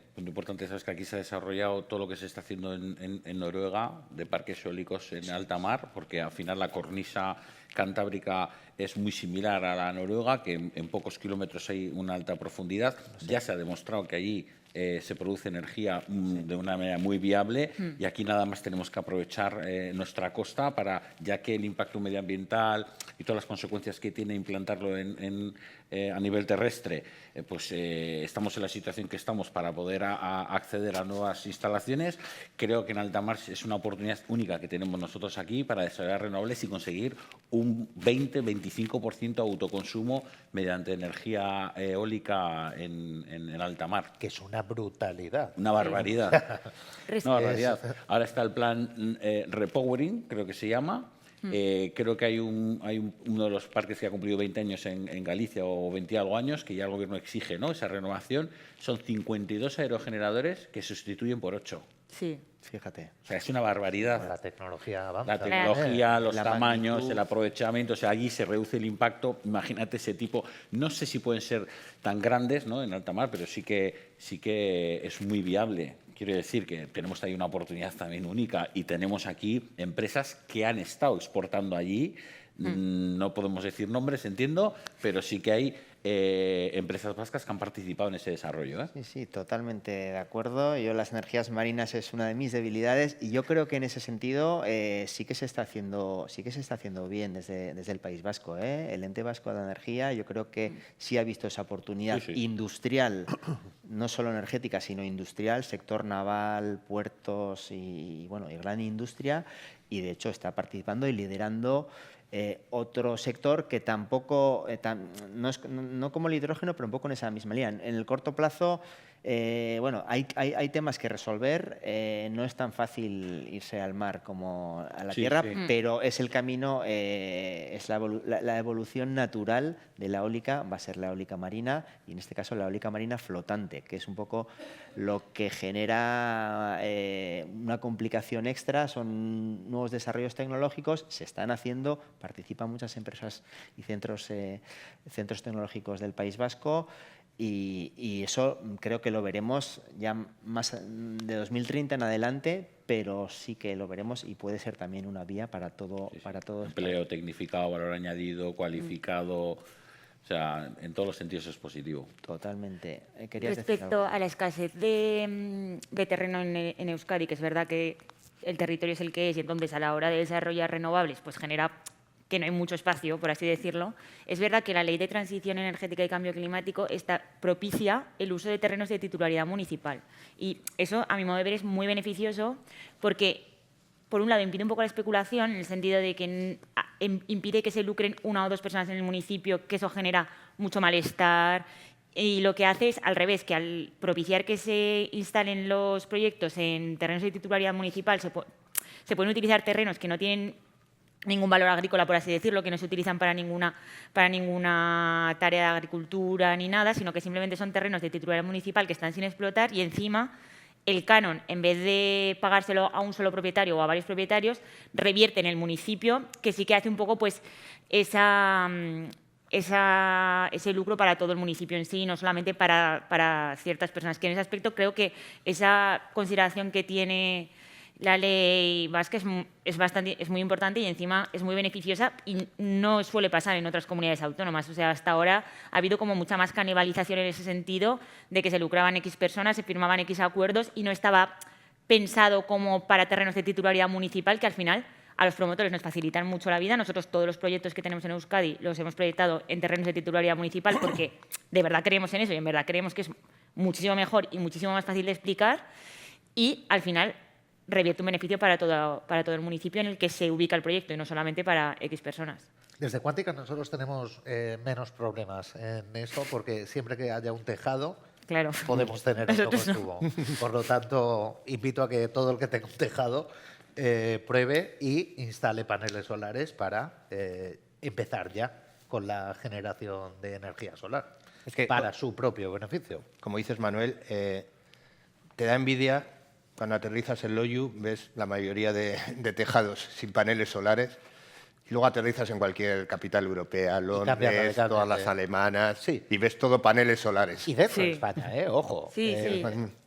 Sabes que aquí se ha desarrollado todo lo que se está haciendo en Noruega, de parques eólicos en alta mar, porque al final la cornisa cantábrica es muy similar a la noruega, que en pocos kilómetros hay una alta profundidad. Ya se ha demostrado que allí se produce energía de una manera muy viable, y aquí nada más tenemos que aprovechar nuestra costa ya que el impacto medioambiental y todas las consecuencias que tiene implantarlo a nivel terrestre, pues estamos en la situación que estamos para poder acceder a nuevas instalaciones. Creo que en alta mar es una oportunidad única que tenemos nosotros aquí para desarrollar renovables y conseguir un 20-25% autoconsumo mediante energía eólica en alta mar. Que es una brutalidad. Una barbaridad. Una barbaridad. Ahora está el plan Repowering, creo que se llama. Creo que hay uno de los parques que ha cumplido 20 años en Galicia, o 20 y algo años, que ya el Gobierno exige, ¿no?, esa renovación. Son 52 aerogeneradores que se sustituyen por 8. Sí. Fíjate. O sea, es una barbaridad. La tecnología avanza. La tecnología, los tamaños, magnitud, el aprovechamiento, o sea, allí se reduce el impacto. Imagínate ese tipo. No sé si pueden ser tan grandes, ¿no?, en alta mar, pero sí que es muy viable. Quiero decir que tenemos ahí una oportunidad también única, y tenemos aquí empresas que han estado exportando allí. No podemos decir nombres, entiendo, pero sí que hay empresas vascas que han participado en ese desarrollo, ¿eh? Sí, sí, totalmente de acuerdo. Las energías marinas es una de mis debilidades, y yo creo que en ese sentido sí que se está haciendo bien desde el País Vasco, ¿eh? El ente vasco de la energía, yo creo que sí ha visto esa oportunidad industrial, no solo energética, sino industrial, sector naval, puertos y gran industria, y de hecho está participando y liderando otro sector que tampoco, no como el hidrógeno, pero un poco en esa misma línea. En el corto plazo, hay temas que resolver. No es tan fácil irse al mar como a la tierra, pero es el camino, es la evolución natural de la eólica, va a ser la eólica marina, y en este caso la eólica marina flotante, que es un poco lo que genera una complicación extra. Son nuevos desarrollos tecnológicos, se están haciendo, participan muchas empresas y centros tecnológicos del País Vasco, y eso creo que lo veremos ya más de 2030 en adelante, pero sí que lo veremos, y puede ser también una vía para todo. Empleo tecnificado, valor añadido, cualificado. O sea, en todos los sentidos es positivo. Totalmente. Respecto a la escasez de terreno en Euskadi, que es verdad que el territorio es el que es, y entonces a la hora de desarrollar renovables pues genera que no hay mucho espacio, por así decirlo. Es verdad que la Ley de Transición Energética y Cambio Climático propicia el uso de terrenos de titularidad municipal. Y eso, a mi modo de ver, es muy beneficioso, porque por un lado, impide un poco la especulación, en el sentido de que impide que se lucren 1 o 2 personas en el municipio, que eso genera mucho malestar. Y lo que hace es, al revés, que al propiciar que se instalen los proyectos en terrenos de titularidad municipal, se pueden utilizar terrenos que no tienen ningún valor agrícola, por así decirlo, que no se utilizan para ninguna tarea de agricultura ni nada, sino que simplemente son terrenos de titularidad municipal que están sin explotar y encima el canon, en vez de pagárselo a un solo propietario o a varios propietarios, revierte en el municipio, que sí que hace un poco pues ese lucro para todo el municipio en sí, no solamente para ciertas personas. Que en ese aspecto creo que esa consideración que tiene la ley vasca es muy importante y encima es muy beneficiosa y no suele pasar en otras comunidades autónomas. O sea, hasta ahora ha habido como mucha más canibalización en ese sentido, de que se lucraban X personas, se firmaban X acuerdos y no estaba pensado como para terrenos de titularidad municipal, que al final a los promotores nos facilitan mucho la vida. Nosotros todos los proyectos que tenemos en Euskadi los hemos proyectado en terrenos de titularidad municipal porque de verdad creemos en eso y en verdad creemos que es muchísimo mejor y muchísimo más fácil de explicar, y al final revierte un beneficio para todo el municipio en el que se ubica el proyecto y no solamente para X personas. Desde Quántica nosotros tenemos menos problemas en eso, porque siempre que haya un tejado, claro, podemos tener autoconsumo. No. Por lo tanto, invito a que todo el que tenga un tejado pruebe y instale paneles solares para empezar ya con la generación de energía solar, es que, para su propio beneficio. Como dices, Manuel, te da envidia cuando aterrizas en Loiu, ves la mayoría de tejados sin paneles solares, y luego aterrizas en cualquier capital europea, Londres, todas las alemanas, sí, y ves todo paneles solares. Y dentro de España, ojo. Sí, sí.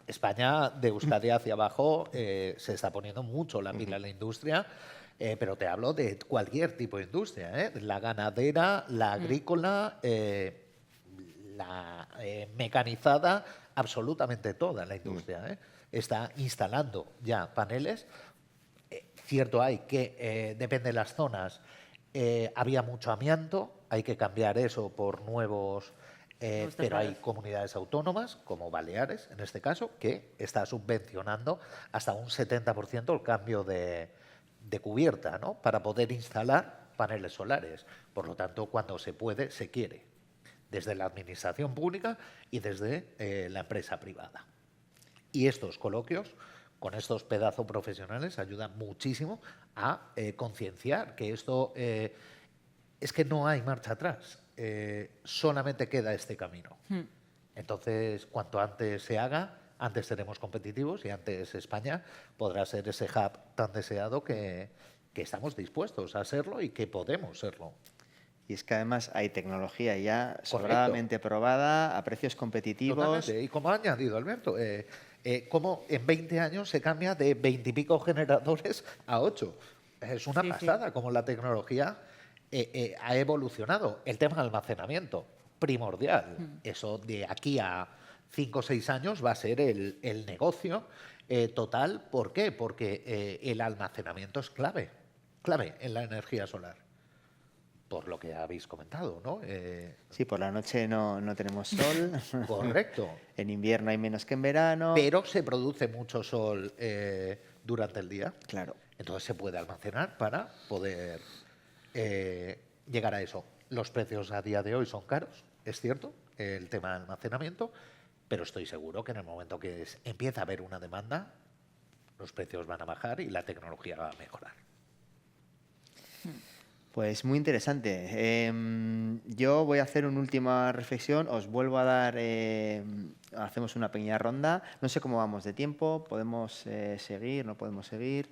España, de Euskadi hacia abajo, se está poniendo mucho la pila en la industria, pero te hablo de cualquier tipo de industria, la ganadera, la agrícola, la mecanizada, absolutamente toda la industria, está instalando ya paneles. Cierto hay que, depende de las zonas, había mucho amianto, hay que cambiar eso por nuevos, pero hay comunidades autónomas, como Baleares, en este caso, que está subvencionando hasta un 70% el cambio de cubierta, ¿no?, para poder instalar paneles solares. Por lo tanto, cuando se puede, se quiere, desde la administración pública y desde la empresa privada. Y estos coloquios con estos pedazos profesionales ayudan muchísimo a concienciar que esto es que no hay marcha atrás, solamente queda este camino. Entonces, cuanto antes se haga, antes seremos competitivos y antes España podrá ser ese hub tan deseado que estamos dispuestos a serlo y que podemos serlo. Y es que además hay tecnología ya sobradamente probada, a precios competitivos. Totalmente. Y como ha añadido Alberto, cómo en 20 años se cambia de 20 y pico generadores a 8. Es una pasada cómo la tecnología ha evolucionado. El tema del almacenamiento, primordial. Eso de aquí a 5 o 6 años va a ser el negocio total. ¿Por qué? Porque el almacenamiento es clave en la energía solar. Por lo que habéis comentado, ¿no? Sí, por la noche no tenemos sol. Correcto. En invierno hay menos que en verano. Pero se produce mucho sol durante el día. Claro. Entonces se puede almacenar para poder llegar a eso. Los precios a día de hoy son caros, es cierto, el tema del almacenamiento, pero estoy seguro que en el momento que empieza a haber una demanda, los precios van a bajar y la tecnología va a mejorar. Pues muy interesante. Yo voy a hacer una última reflexión. Os vuelvo a dar, hacemos una pequeña ronda. No sé cómo vamos de tiempo. ¿Podemos seguir? ¿No podemos seguir?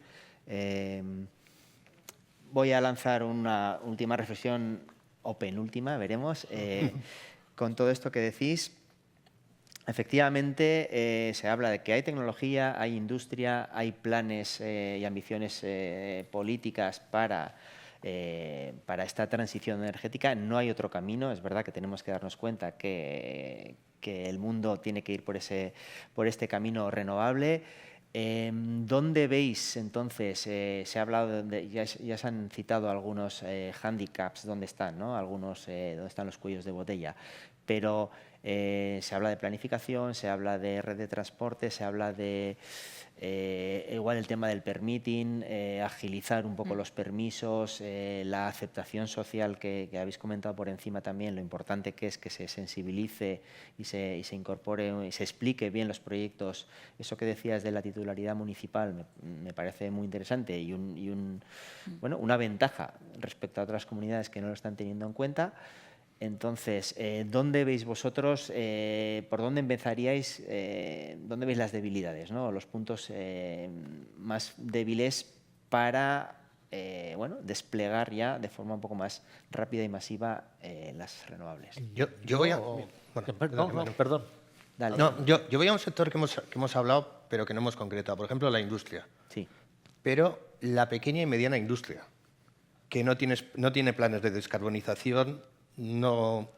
Voy a lanzar una última reflexión o penúltima, veremos. Con todo esto que decís, efectivamente se habla de que hay tecnología, hay industria, hay planes y ambiciones políticas para esta transición energética. No hay otro camino. Es verdad que tenemos que darnos cuenta que el mundo tiene que ir por este camino renovable. ¿Dónde veis entonces? Se ha hablado ya se han citado algunos hándicaps, ¿dónde están, ¿no? Algunos, ¿dónde están los cuellos de botella? Pero Se habla de planificación, se habla de red de transporte, se habla de igual el tema del permitting, agilizar un poco los permisos, la aceptación social que habéis comentado por encima también, lo importante que es que se sensibilice y se incorpore y se explique bien los proyectos. Eso que decías de la titularidad municipal me parece muy interesante y bueno, una ventaja respecto a otras comunidades que no lo están teniendo en cuenta. Entonces, ¿dónde veis vosotros, por dónde empezaríais, dónde veis las debilidades, ¿no? Los puntos más débiles para bueno, desplegar ya de forma un poco más rápida y masiva las renovables? Yo voy a... Perdón. Dale. No, yo voy a un sector que hemos hablado, pero que no hemos concretado. Por ejemplo, la industria. Sí. Pero la pequeña y mediana industria, que no tiene planes de descarbonización, no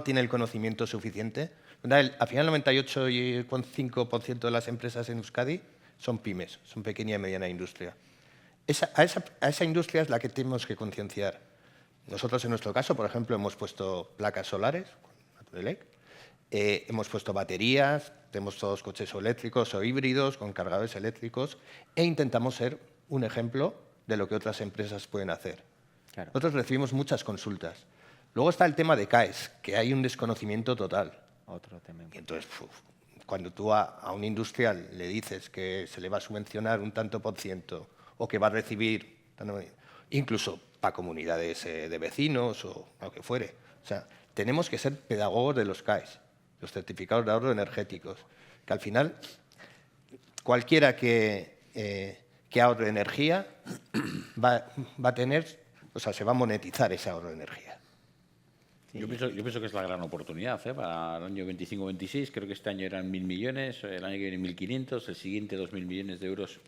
tiene el conocimiento suficiente. Al final, el 98,5% de las empresas en Euskadi son pymes, son pequeña y mediana industria. A esa industria es la que tenemos que concienciar. Nosotros, en nuestro caso, por ejemplo, hemos puesto placas solares, hemos puesto baterías, tenemos todos coches eléctricos o híbridos con cargadores eléctricos e intentamos ser un ejemplo de lo que otras empresas pueden hacer. Claro. Nosotros recibimos muchas consultas. Luego está el tema de CAES, que hay un desconocimiento total. Otro tema. Y entonces, cuando tú a un industrial le dices que se le va a subvencionar un tanto por ciento o que va a recibir, incluso para comunidades de vecinos o lo que fuere. O sea, tenemos que ser pedagogos de los CAES, los certificados de ahorro energéticos, que al final cualquiera que ahorre energía va a tener, o sea, se va a monetizar ese ahorro de energía. Sí. Yo pienso que es la gran oportunidad para el año 25-26. Creo que este año eran 1.000 millones, el año que viene 1.500, el siguiente 2.000 millones de euros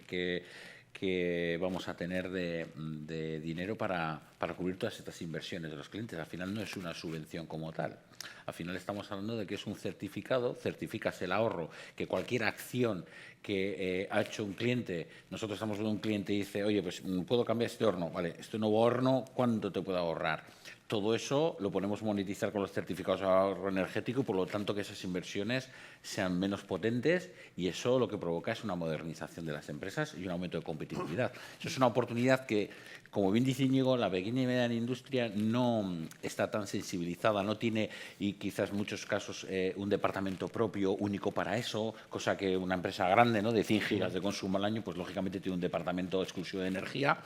que vamos a tener de dinero para cubrir todas estas inversiones de los clientes. Al final no es una subvención como tal. Al final estamos hablando de que es un certificado, certificas el ahorro, que cualquier acción que ha hecho un cliente, nosotros estamos viendo un cliente y dice, oye, pues puedo cambiar este horno, vale, este nuevo horno, ¿cuánto te puedo ahorrar? Todo eso lo podemos monetizar con los certificados de ahorro energético, por lo tanto que esas inversiones sean menos potentes y eso lo que provoca es una modernización de las empresas y un aumento de competitividad. Eso es una oportunidad que, como bien dice Íñigo, la pequeña y mediana industria no está tan sensibilizada, no tiene, y quizás en muchos casos, un departamento propio único para eso, cosa que una empresa grande, ¿no?, de 100 gigas de consumo al año, pues lógicamente tiene un departamento exclusivo de energía.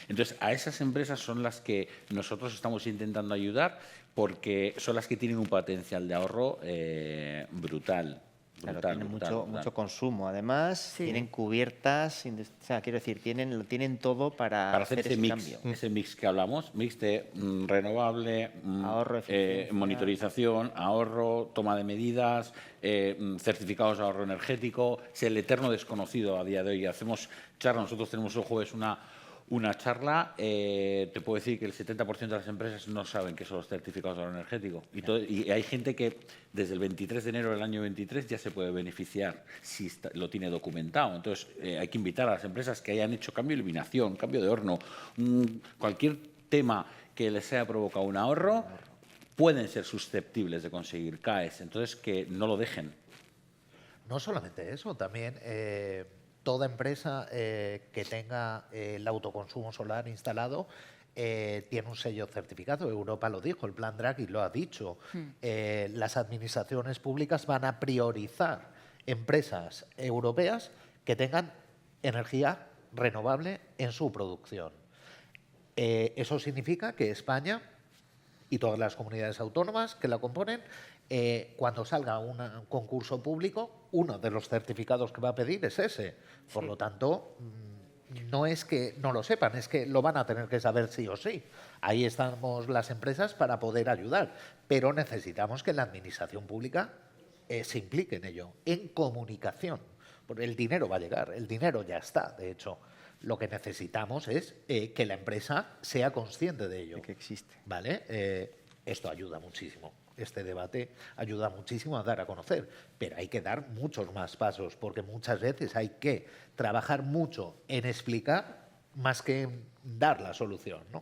Entonces, a esas empresas son las que nosotros estamos intentando ayudar porque son las que tienen un potencial de ahorro brutal. Claro, tienen mucho consumo. Además, Sí. tienen cubiertas, o sea, quiero decir, tienen todo para hacer ese mix que hablamos, mix de renovable, ahorro, eficiencia, monitorización, ahorro, toma de medidas, certificados de ahorro energético. Es el eterno desconocido a día de hoy. Hacemos charla, nosotros tenemos el jueves una charla, te puedo decir que el 70% de las empresas no saben qué son los certificados de ahorro energético. Y hay gente que desde el 23 de enero del año 23 ya se puede beneficiar si lo tiene documentado. Entonces, hay que invitar a las empresas que hayan hecho cambio de iluminación, cambio de horno, cualquier tema que les haya provocado un ahorro, pueden ser susceptibles de conseguir CAES. Entonces, que no lo dejen. No solamente eso, también toda empresa que tenga el autoconsumo solar instalado tiene un sello certificado. Europa lo dijo, el plan Draghi lo ha dicho. Las administraciones públicas van a priorizar empresas europeas que tengan energía renovable en su producción. Eso significa que España y todas las comunidades autónomas que la componen, cuando salga un concurso público, uno de los certificados que va a pedir es ese. Por lo tanto, no es que no lo sepan, es que lo van a tener que saber sí o sí. Ahí estamos las empresas para poder ayudar, pero necesitamos que la administración pública se implique en ello, en comunicación. Porque el dinero va a llegar, el dinero ya está, de hecho. Lo que necesitamos es que la empresa sea consciente de ello. De que existe. ¿Vale? Esto ayuda muchísimo. Este debate ayuda muchísimo a dar a conocer, pero hay que dar muchos más pasos, porque muchas veces hay que trabajar mucho en explicar más que en dar la solución, ¿no?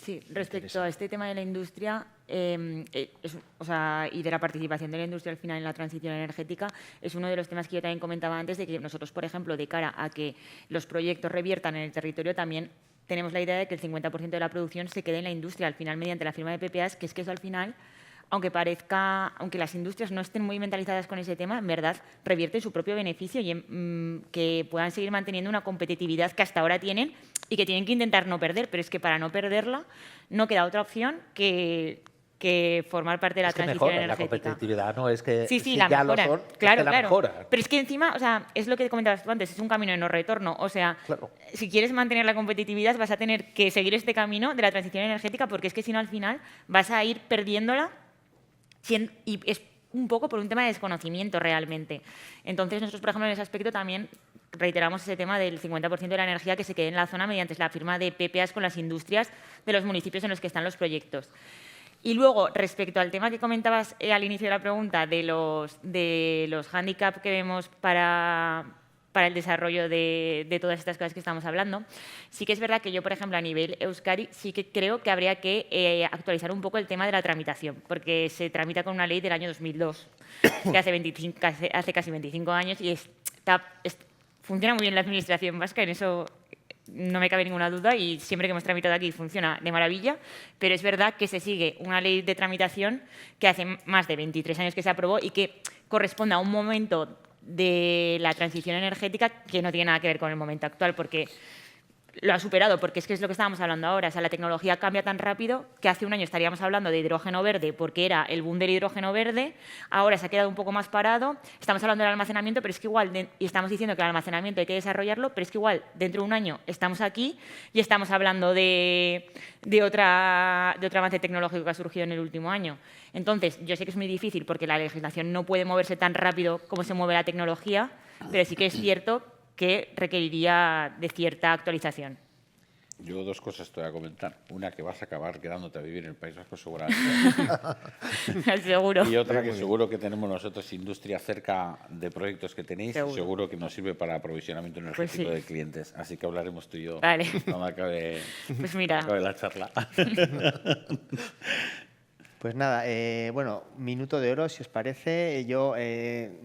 Sí, respecto a este tema de la industria, y de la participación de la industria al final en la transición energética, es uno de los temas que yo también comentaba antes, de que nosotros, por ejemplo, de cara a que los proyectos reviertan en el territorio, también tenemos la idea de que el 50% de la producción se quede en la industria, al final mediante la firma de PPAs, que es que eso al final, aunque las industrias no estén muy mentalizadas con ese tema, en verdad revierte su propio beneficio y que puedan seguir manteniendo una competitividad que hasta ahora tienen y que tienen que intentar no perder, pero es que para no perderla no queda otra opción que formar parte de la transición energética. La competitividad, ¿no? Es que sí, si la ya mejora. lo son, Claro, es que la claro. mejoran. Pero es que encima, o sea, es lo que comentabas tú antes, es un camino de no retorno. O sea, Claro. si quieres mantener la competitividad, vas a tener que seguir este camino de la transición energética, porque es que si no, al final vas a ir perdiéndola y es un poco por un tema de desconocimiento realmente. Entonces, nosotros, por ejemplo, en ese aspecto también reiteramos ese tema del 50% de la energía que se quede en la zona mediante la firma de PPAs con las industrias de los municipios en los que están los proyectos. Y luego, respecto al tema que comentabas al inicio de la pregunta de los hándicaps que vemos para el desarrollo de todas estas cosas que estamos hablando, sí que es verdad que yo, por ejemplo, a nivel Euskadi, sí que creo que habría que actualizar un poco el tema de la tramitación, porque se tramita con una ley del año 2002, que hace casi 25 años, y funciona muy bien la administración vasca, en eso no me cabe ninguna duda, y siempre que hemos tramitado aquí funciona de maravilla, pero es verdad que se sigue una ley de tramitación que hace más de 23 años que se aprobó y que corresponde a un momento de la transición energética que no tiene nada que ver con el momento actual, porque lo ha superado, porque es que es lo que estábamos hablando ahora. O sea, la tecnología cambia tan rápido que hace un año estaríamos hablando de hidrógeno verde porque era el boom del hidrógeno verde, ahora se ha quedado un poco más parado, estamos hablando del almacenamiento, pero es que igual, y estamos diciendo que el almacenamiento hay que desarrollarlo, pero es que igual dentro de un año estamos aquí y estamos hablando de otro avance tecnológico que ha surgido en el último año. Entonces, yo sé que es muy difícil porque la legislación no puede moverse tan rápido como se mueve la tecnología, pero sí que es cierto que requeriría de cierta actualización. Yo dos cosas te voy a comentar. Una, que vas a acabar quedándote a vivir en el País Vasco seguramente. Seguro. Y otra, que seguro que tenemos nosotros industria cerca de proyectos que tenéis. Seguro que nos sirve para aprovisionamiento energético de clientes. Así que hablaremos tú y yo cuando acabe, acabe la charla. Pues nada, bueno, minuto de oro, si os parece. Yo,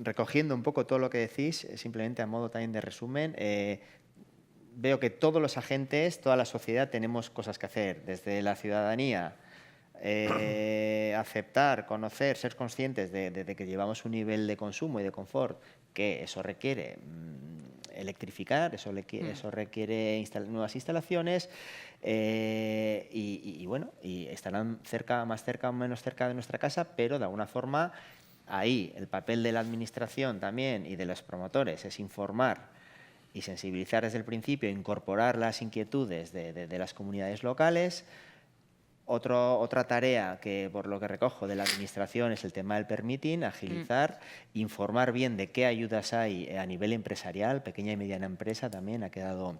recogiendo un poco todo lo que decís, simplemente a modo también de resumen, veo que todos los agentes, toda la sociedad, tenemos cosas que hacer. Desde la ciudadanía, aceptar, conocer, ser conscientes de que llevamos un nivel de consumo y de confort, que eso requiere electrificar, eso requiere nuevas instalaciones, y bueno, y estarán más cerca o menos cerca de nuestra casa, pero de alguna forma ahí el papel de la administración también y de los promotores es informar y sensibilizar desde el principio, incorporar las inquietudes de las comunidades locales. Otra tarea que, por lo que recojo de la administración, es el tema del permitting, agilizar, informar bien de qué ayudas hay a nivel empresarial, pequeña y mediana empresa también ha quedado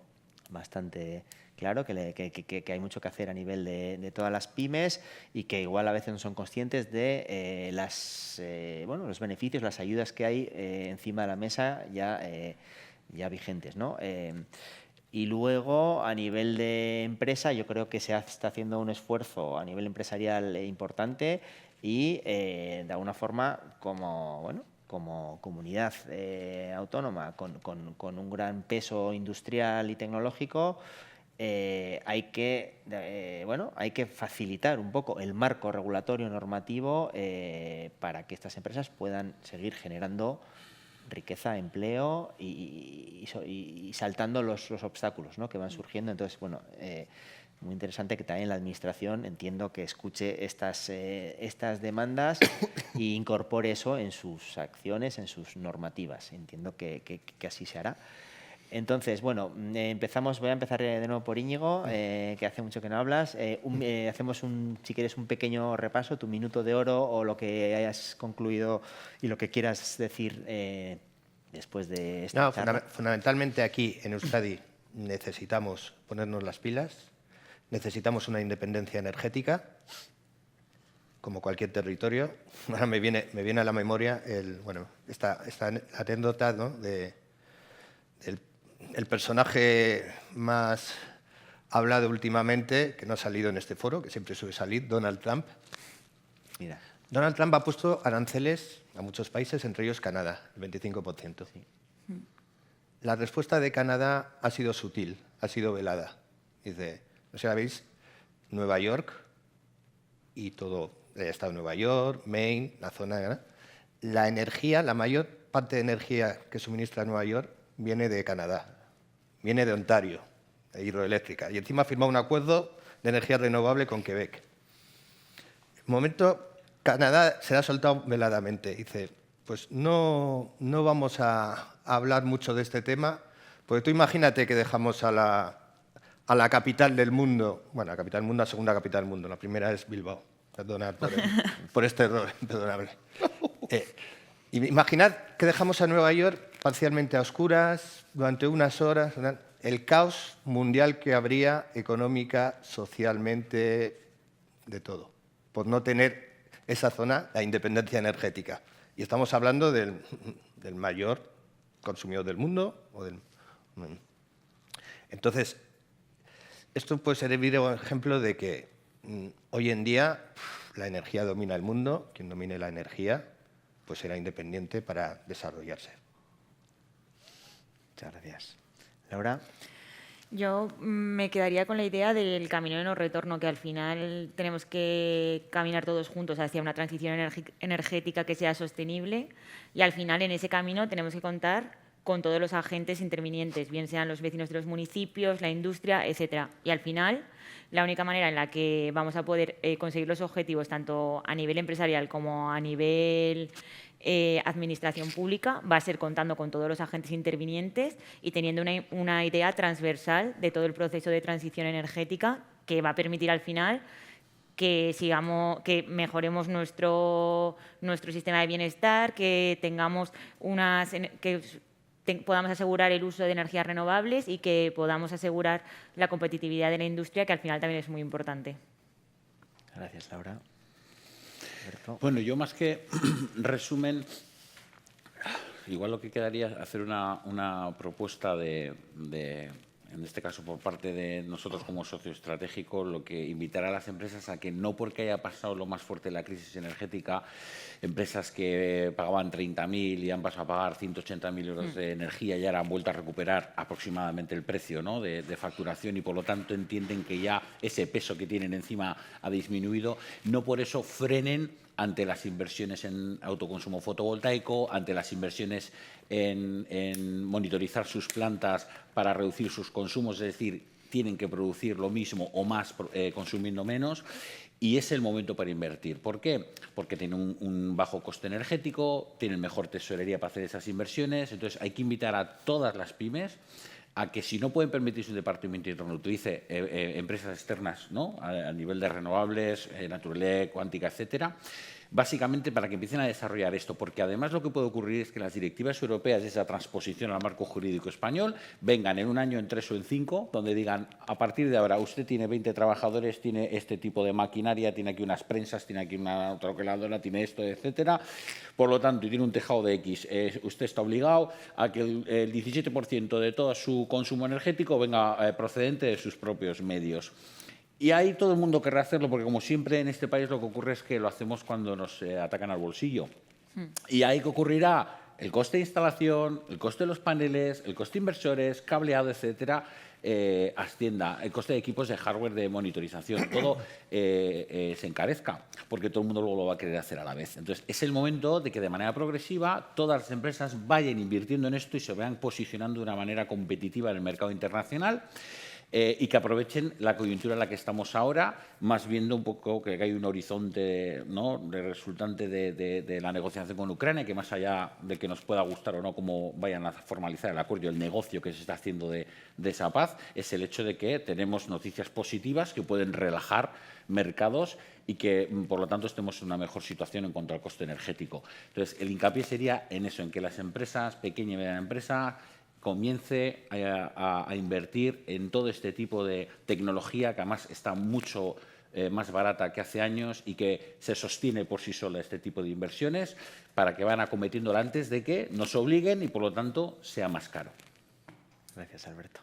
bastante claro que hay mucho que hacer a nivel de todas las pymes y que igual a veces no son conscientes de los beneficios, las ayudas que hay encima de la mesa ya vigentes, ¿no? Y luego, a nivel de empresa, yo creo que se está haciendo un esfuerzo a nivel empresarial importante y, de alguna forma, como comunidad autónoma con un gran peso industrial y tecnológico, hay que facilitar un poco el marco regulatorio normativo para que estas empresas puedan seguir generando riqueza, empleo y saltando los obstáculos, ¿no?, que van surgiendo. Entonces, bueno, muy interesante que también la Administración, entiendo, que escuche estas demandas e incorpore eso en sus acciones, en sus normativas. Entiendo que así se hará. Entonces, bueno, voy a empezar de nuevo por Íñigo, que hace mucho que no hablas. Hacemos, si quieres, un pequeño repaso, tu minuto de oro o lo que hayas concluido y lo que quieras decir después de esta charla. Fundamentalmente aquí en Euskadi necesitamos ponernos las pilas, necesitamos una independencia energética, como cualquier territorio. Ahora me viene a la memoria esta anécdota, ¿no?, el personaje más hablado últimamente, que no ha salido en este foro, que siempre suele salir, Donald Trump, Mira. Donald Trump ha puesto aranceles a muchos países, entre ellos Canadá, el 25%. Sí. La respuesta de Canadá ha sido sutil, ha sido velada. Dice, no sé, ¿veis? Nueva York y todo el estado de Nueva York, Maine, la zona... ¿no? La energía, la mayor parte de energía que suministra Nueva York viene de Canadá, viene de Ontario, de hidroeléctrica. Y encima ha firmado un acuerdo de energía renovable con Quebec. En un momento, Canadá se ha soltado veladamente. Dice, pues no vamos a hablar mucho de este tema, porque tú imagínate que dejamos a la capital del mundo, bueno, la capital del mundo, la segunda capital del mundo, la primera es Bilbao. Perdonad por este error, perdonadme. Imaginad que dejamos a Nueva York parcialmente a oscuras durante unas horas, el caos mundial que habría económica, socialmente, de todo, por no tener esa zona, la independencia energética. Y estamos hablando del mayor consumidor del mundo. Entonces, esto puede servir como ejemplo de que hoy en día la energía domina el mundo. Quien domine la energía pues será independiente para desarrollarse. Muchas gracias. Laura. Yo me quedaría con la idea del camino de no retorno, que al final tenemos que caminar todos juntos hacia una transición energética que sea sostenible, y al final en ese camino tenemos que contar con todos los agentes intervinientes, bien sean los vecinos de los municipios, la industria, etcétera. Y al final, la única manera en la que vamos a poder conseguir los objetivos, tanto a nivel empresarial como a nivel administración pública, va a ser contando con todos los agentes intervinientes y teniendo una idea transversal de todo el proceso de transición energética, que va a permitir al final que mejoremos nuestro sistema de bienestar, que tengamos podamos asegurar el uso de energías renovables y que podamos asegurar la competitividad de la industria, que al final también es muy importante. Gracias, Laura. Alberto. Bueno, yo más que resumen, igual lo que quedaría es hacer una propuesta en este caso por parte de nosotros como socio estratégico, lo que invitará a las empresas a que no porque haya pasado lo más fuerte de la crisis energética, empresas que pagaban 30.000 y han pasado a pagar 180.000 euros de energía y ahora han vuelto a recuperar aproximadamente el precio, ¿no?, de facturación, y por lo tanto entienden que ya ese peso que tienen encima ha disminuido, no por eso frenen ante las inversiones en autoconsumo fotovoltaico, ante las inversiones en monitorizar sus plantas para reducir sus consumos, es decir, tienen que producir lo mismo o más consumiendo menos, y es el momento para invertir. ¿Por qué? Porque tienen un bajo coste energético, tienen mejor tesorería para hacer esas inversiones. Entonces hay que invitar a todas las pymes a que, si no pueden permitirse un departamento interno, utilice empresas externas, ¿no?, a nivel de renovables, Naturelec, Cuántica, etcétera, básicamente para que empiecen a desarrollar esto, porque además lo que puede ocurrir es que las directivas europeas de esa transposición al marco jurídico español vengan en un año, en 3 o en 5, donde digan, a partir de ahora usted tiene 20 trabajadores, tiene este tipo de maquinaria, tiene aquí unas prensas, tiene aquí una troqueladora, tiene esto, etcétera, por lo tanto, y tiene un tejado de X, usted está obligado a que el 17% de todo su consumo energético venga procedente de sus propios medios. Y ahí todo el mundo querrá hacerlo, porque como siempre en este país lo que ocurre es que lo hacemos cuando nos atacan al bolsillo. Y ahí que ocurrirá el coste de instalación, el coste de los paneles, el coste de inversores, cableado, etcétera, ascienda, el coste de equipos de hardware de monitorización, todo se encarezca, porque todo el mundo luego lo va a querer hacer a la vez. Entonces, es el momento de que de manera progresiva todas las empresas vayan invirtiendo en esto y se vayan posicionando de una manera competitiva en el mercado internacional. Y que aprovechen la coyuntura en la que estamos ahora, más viendo un poco que hay un horizonte, ¿no?, de resultante de la negociación con Ucrania, que más allá de que nos pueda gustar o no cómo vayan a formalizar el acuerdo, el negocio que se está haciendo de esa paz, es el hecho de que tenemos noticias positivas que pueden relajar mercados y que, por lo tanto, estemos en una mejor situación en cuanto al coste energético. Entonces, el hincapié sería en eso, en que las empresas, pequeña y mediana empresa, comience a invertir en todo este tipo de tecnología, que además está mucho más barata que hace años y que se sostiene por sí sola este tipo de inversiones, para que vayan acometiéndola antes de que nos obliguen y, por lo tanto, sea más caro. Gracias, Alberto.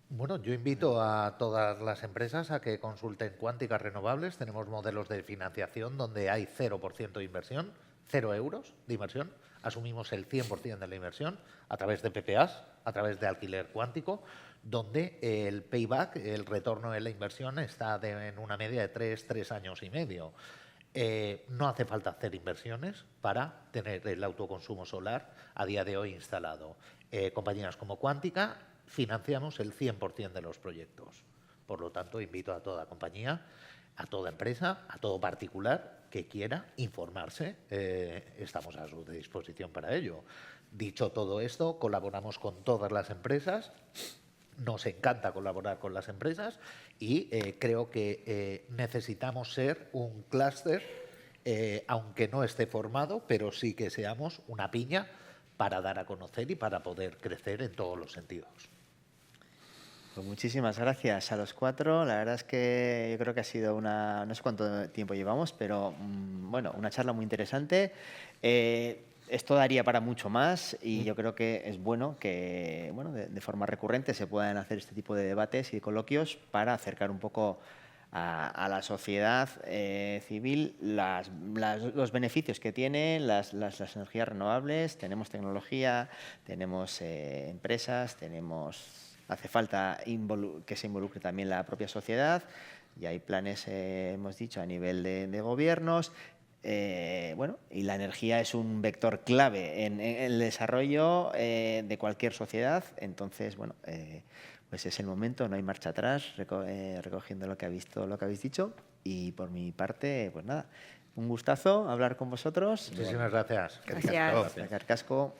Bueno, yo invito a todas las empresas a que consulten Cuántica Renovables. Tenemos modelos de financiación donde hay 0% de inversión, 0 euros de inversión. Asumimos el 100% de la inversión a través de PPAs, a través de alquiler cuántico, donde el payback, el retorno de la inversión, está en una media de 3 años y medio. No hace falta hacer inversiones para tener el autoconsumo solar a día de hoy instalado. Compañías como Cuántica financiamos el 100% de los proyectos. Por lo tanto, invito a toda compañía, a toda empresa, a todo particular que quiera informarse. Estamos a su disposición para ello. Dicho todo esto, colaboramos con todas las empresas. Nos encanta colaborar con las empresas y creo que necesitamos ser un clúster, aunque no esté formado, pero sí que seamos una piña para dar a conocer y para poder crecer en todos los sentidos. Pues muchísimas gracias a los 4. La verdad es que yo creo que ha sido no sé cuánto tiempo llevamos, pero bueno, una charla muy interesante. Esto daría para mucho más y yo creo que es bueno que de forma recurrente se puedan hacer este tipo de debates y coloquios para acercar un poco a la sociedad civil los beneficios que tienen las energías renovables. Tenemos tecnología, tenemos empresas, hace falta que se involucre también la propia sociedad y hay planes, hemos dicho, a nivel de gobiernos. Y la energía es un vector clave en el desarrollo de cualquier sociedad. Entonces, pues es el momento, no hay marcha atrás, recogiendo lo que habéis dicho. Y por mi parte, pues nada, un gustazo hablar con vosotros. Muchísimas gracias. Gracias. Casco.